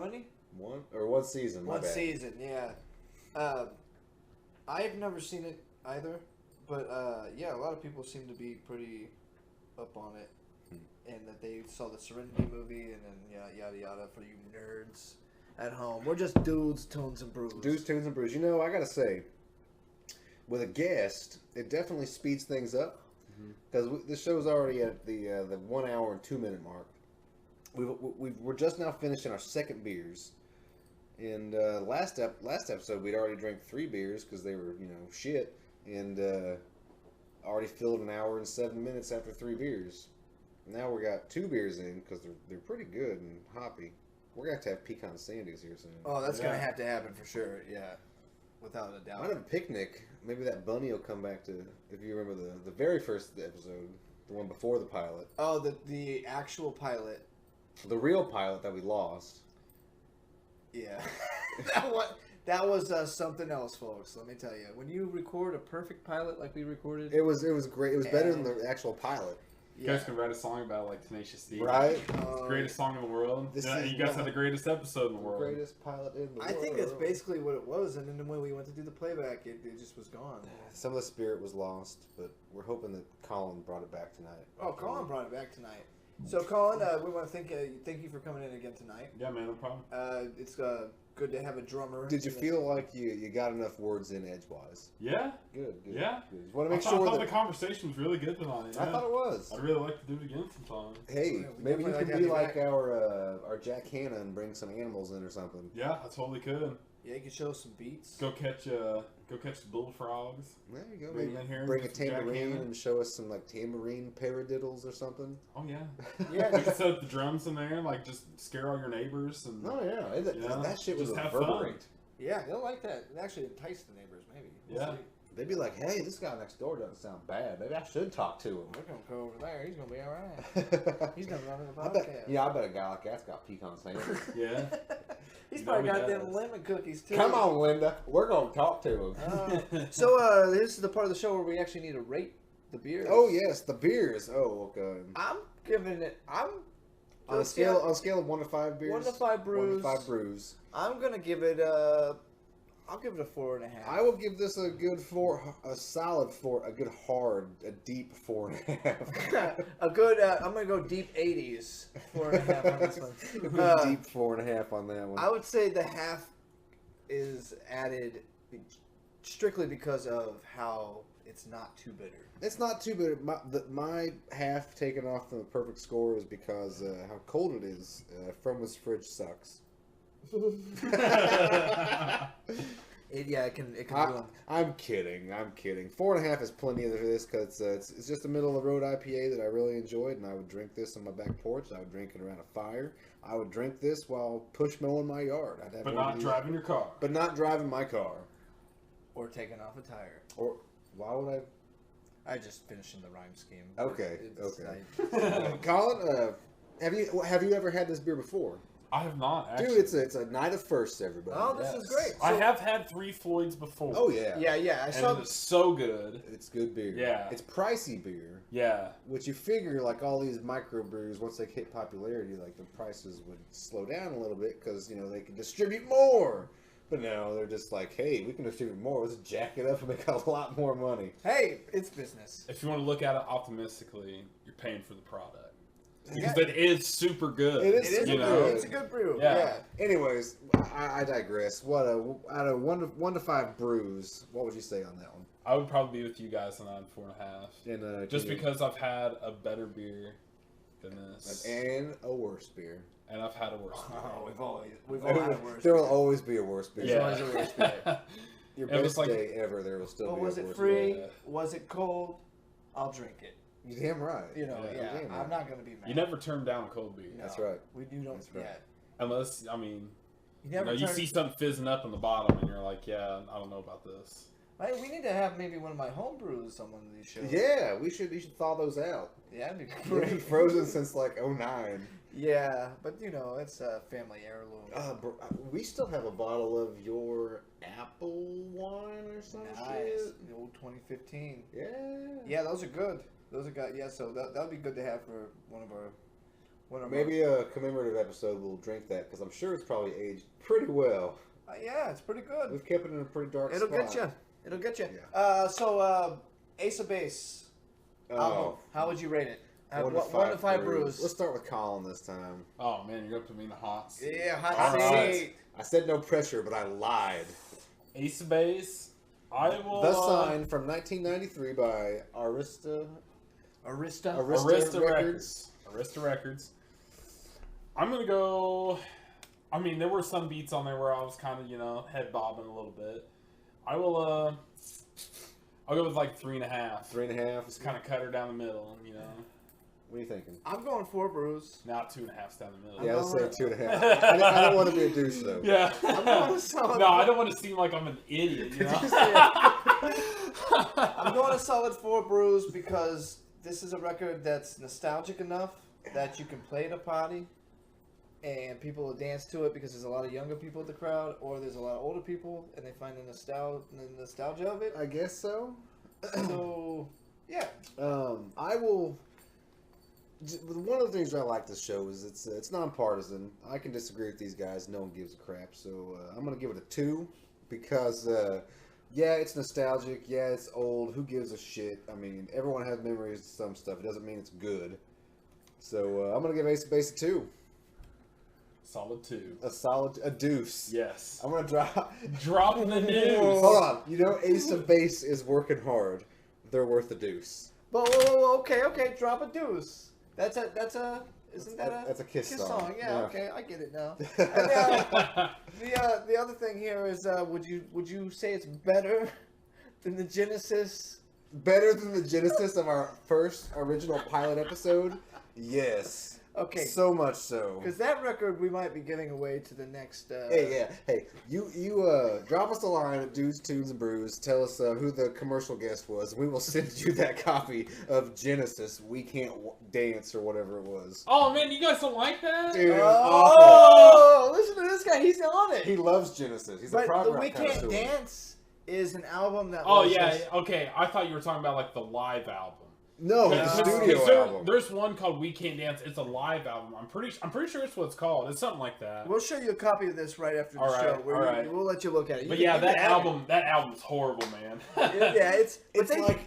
many? One season. One season, yeah. I've never seen it either, but yeah, a lot of people seem to be pretty up on it, and that they saw the Serenity movie, and then yada yada for you nerds at home. We're just dudes, tunes, and brews. Dudes, tunes, and brews. I gotta say, with a guest, it definitely speeds things up, because this show's already at the 1 hour and 2 minute mark. We're just now finishing our second beers. And last episode, we'd already drank 3 beers because they were, shit. And already filled 1 hour and 7 minutes after 3 beers. Now we got 2 beers in because they're pretty good and hoppy. We're going to have Pecan Sandies here soon. Oh, that's going to have to happen for sure, yeah. Without a doubt. Might have a picnic. Maybe that bunny will come back to, if you remember the very first episode, the one before the pilot. Oh, the actual pilot. The real pilot that we lost. Yeah. That was something else, folks. Let me tell you. When you record a perfect pilot like we recorded... It was great. It was better than the actual pilot. You guys can write a song about like Tenacious D. Right? It's the greatest song in the world. You guys had the greatest episode in the world. Greatest pilot in the world. I think that's basically what it was, and then when we went to do the playback, it just was gone. Some of the spirit was lost, but we're hoping that Collin brought it back tonight. Oh, Collin brought it back tonight. So, Collin, we want to thank you for coming in again tonight. Yeah, man, no problem. It's good to have a drummer. Did you feel like you got enough words in edgewise? Yeah. Good. Yeah. Good. Just want to make I sure thought the conversation was really good tonight. I thought it was. I'd really like to do it again sometime. Hey, maybe you can be like our Jack Hanna and bring some animals in or something. Yeah, I totally could. Yeah, you can show us some beats. Go catch the bullfrogs. There you go. Maybe in here bring a tambourine and show us some like tambourine paradiddles or something. Oh yeah. Yeah. You can set up the drums in there, like just scare all your neighbors and. Oh yeah, that shit was reverberate. Yeah, they'll like that. It actually entice the neighbors, maybe. Yeah. They'd be like, hey, this guy next door doesn't sound bad. Maybe I should talk to him. We're going to go over there. He's going to be all right. He's going to run the podcast. I bet a guy like that's got Pecan Sandies. Yeah. He's probably got them lemon cookies, too. Come on, Linda. We're going to talk to him. So this is the part of the show where we actually need to rate The beers. Oh yes, the beers. Oh, okay. I'm giving it. On a scale of 1 to 5 beers. 1 to 5 brews. 1 to 5 brews. I'm gonna give it I'll give it a 4.5. I will give this a good 4, a solid 4, a good hard, a deep 4.5. A good. I'm gonna go deep 80s. 4.5 on this one. A good deep 4.5 on that one. I would say the half is added strictly because of how it's not too bitter. It's not too bitter. My half taken off the perfect score is because how cold it is. Froma's fridge sucks. It can ruin. I'm kidding. 4.5 is plenty of this because it's just a middle of the road IPA that I really enjoyed, and I would drink this on my back porch. I would drink it around a fire. I would drink this while push mowing my yard. But not driving your car. But not driving my car. Or taking off a tire. Or why would I? I just finishing the rhyme scheme. Okay. Collin, have you ever had this beer before? I have not, actually. Dude, it's a night of firsts, everybody. Oh, this is great. I have had 3 Floyds before. Oh, yeah. Yeah. It's so good. It's good beer. Yeah. It's pricey beer. Yeah. Which you figure, like, all these microbrews, once they hit popularity, like, the prices would slow down a little bit because, you know, they can distribute more. But no, they're just like, hey, we can distribute more. Let's jack it up and make a lot more money. Hey, it's business. If you want to look at it optimistically, you're paying for the product. Because it is super good. It is you super know? good. It's a good brew. Yeah. Anyways, I digress. Out of 1 to 5 brews, what would you say on that one? I would probably be with you guys on 4.5. And just because I've had a better beer than this. And a worse beer. And I've had a worse beer. Oh, we've all had a worse There will beer. always be a worse beer. Yeah. There's always a worse beer. Your It was best like- day ever, there will still But be a was worse it free? Yeah. Was it cold? I'll drink it. You're damn right. You know, Yeah, yeah. you're damn right. I'm not gonna be mad. You never turn down a cold beer. No, That's right. We do don't. That's right. Yeah. Unless, I mean, you turn- see something fizzing up in the bottom and you're like, yeah, I don't know about this. Right, we need to have maybe one of my home brews on one of these shows. Yeah, you should thaw those out. Yeah, that'd be They've great. been frozen since like 09. Yeah, but you know, it's a family heirloom. We still have a bottle of your apple wine or some Nice. shit. The old 2015. Yeah. Yeah, those are good. Those are good. Yeah, so that would be good to have for one of our. Maybe a commemorative episode we'll drink that because I'm sure it's probably aged pretty well. Yeah, it's pretty good. We've kept it in a pretty dark It'll spot. get you. It'll get you. Yeah. So Ace of Base. Oh, How would you rate it? 1 to 5 brews. Let's start with Collin this time. Oh, man, you're up to me in the hot seat. Yeah, hot All seat. right. I said no pressure, but I lied. Ace of Base. I will... The Sign from 1993 by Arista Arista. Records. Arista Records. I'm going to go... I mean, there were some beats on there where I was kind of, head bobbing a little bit. I'll go with like 3.5. 3.5. Just kind of cut her down the middle, What are you thinking? I'm going 4 brews. Not 2.5 down the middle. Yeah, let's say 2.5. I don't want to be a douche though. Yeah. I'm going to solid. No, I don't want to seem like I'm an idiot, I'm going to solid 4 brews because this is a record that's nostalgic enough that you can play at a party and people will dance to it because there's a lot of younger people in the crowd, or there's a lot of older people and they find the nostalgia of it. I guess so. So, yeah. I will. One of the things I like this show is it's nonpartisan. I can disagree with these guys. No one gives a crap. So I'm gonna give it a 2 because yeah, it's nostalgic. Yeah, it's old. Who gives a shit? I mean, everyone has memories of some stuff. It doesn't mean it's good. So I'm gonna give Ace of Base a 2. Solid 2. A deuce. Yes. I'm gonna drop Dropping the news. Hold on. Ace of Base is working hard. They're worth a deuce. But whoa, okay, drop a deuce. That's a That's a Kiss song. Yeah, Yeah. okay, I get it now. And, the other thing here is, would you say it's better than the Genesis? Better than the Genesis of our first original pilot episode? Yes. Okay. So much so. Because that record we might be giving away to the next. Hey, you drop us a line at Dudes, Tunes, and Brews. Tell us who the commercial guest was. We will send you that copy of Genesis. We Can't Dance or whatever it was. Oh, man, you guys don't like that? Dude, Oh, listen to this guy. He's on it. he loves Genesis. He's a but prog the rock We Can't connoisseur. Dance is an album that. Oh yeah, okay. I thought you were talking about like the live album. No, the studio album. There's one called "We Can't Dance." It's a live album. I'm pretty sure it's what it's called. It's something like that. We'll show you a copy of this right after the show. All right. We'll let you look at it. But yeah, that album's horrible, man. Yeah, it's like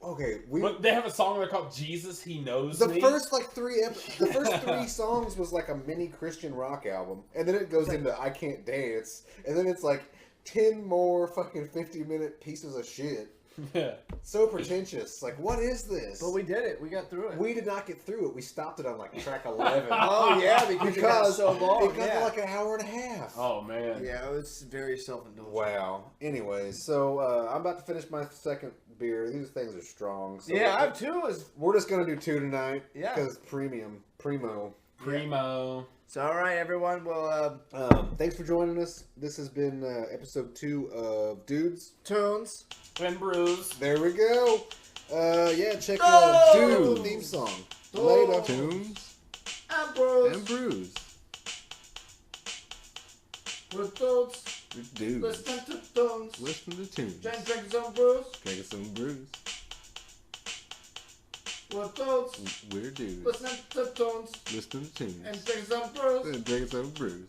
okay. But they have a song they're called "Jesus He Knows Me." The first three songs was like a mini Christian rock album, and then it goes into "I Can't Dance," and then it's like 10 more fucking 50-minute pieces of shit. Yeah. So pretentious. Like, what is this? But we did it. We got through it. We did not get through it. We stopped it on like track 11. Oh yeah, because it got so long. It got to like an hour and a half. Oh man. Yeah, it was very self-indulgent. Wow. Anyways, so I'm about to finish my second beer. These things are strong. So yeah, I have two. We're just gonna do two tonight. Yeah. Because primo. Yeah. So all right, everyone. Well, thanks for joining us. This has been episode 2 of Dudes, Tunes, and Brews. There we go. Yeah, check out Dude theme song. Later. Tunes and Brews. and Brews. With Dudes. With Dudes. Listen to Tunes. Listen to tunes. Drinking some brews. Drinking some brews. With Dudes. We're dudes. Listening to Tunes. Listening to tunes. And drinking some brews. And drinking some brews.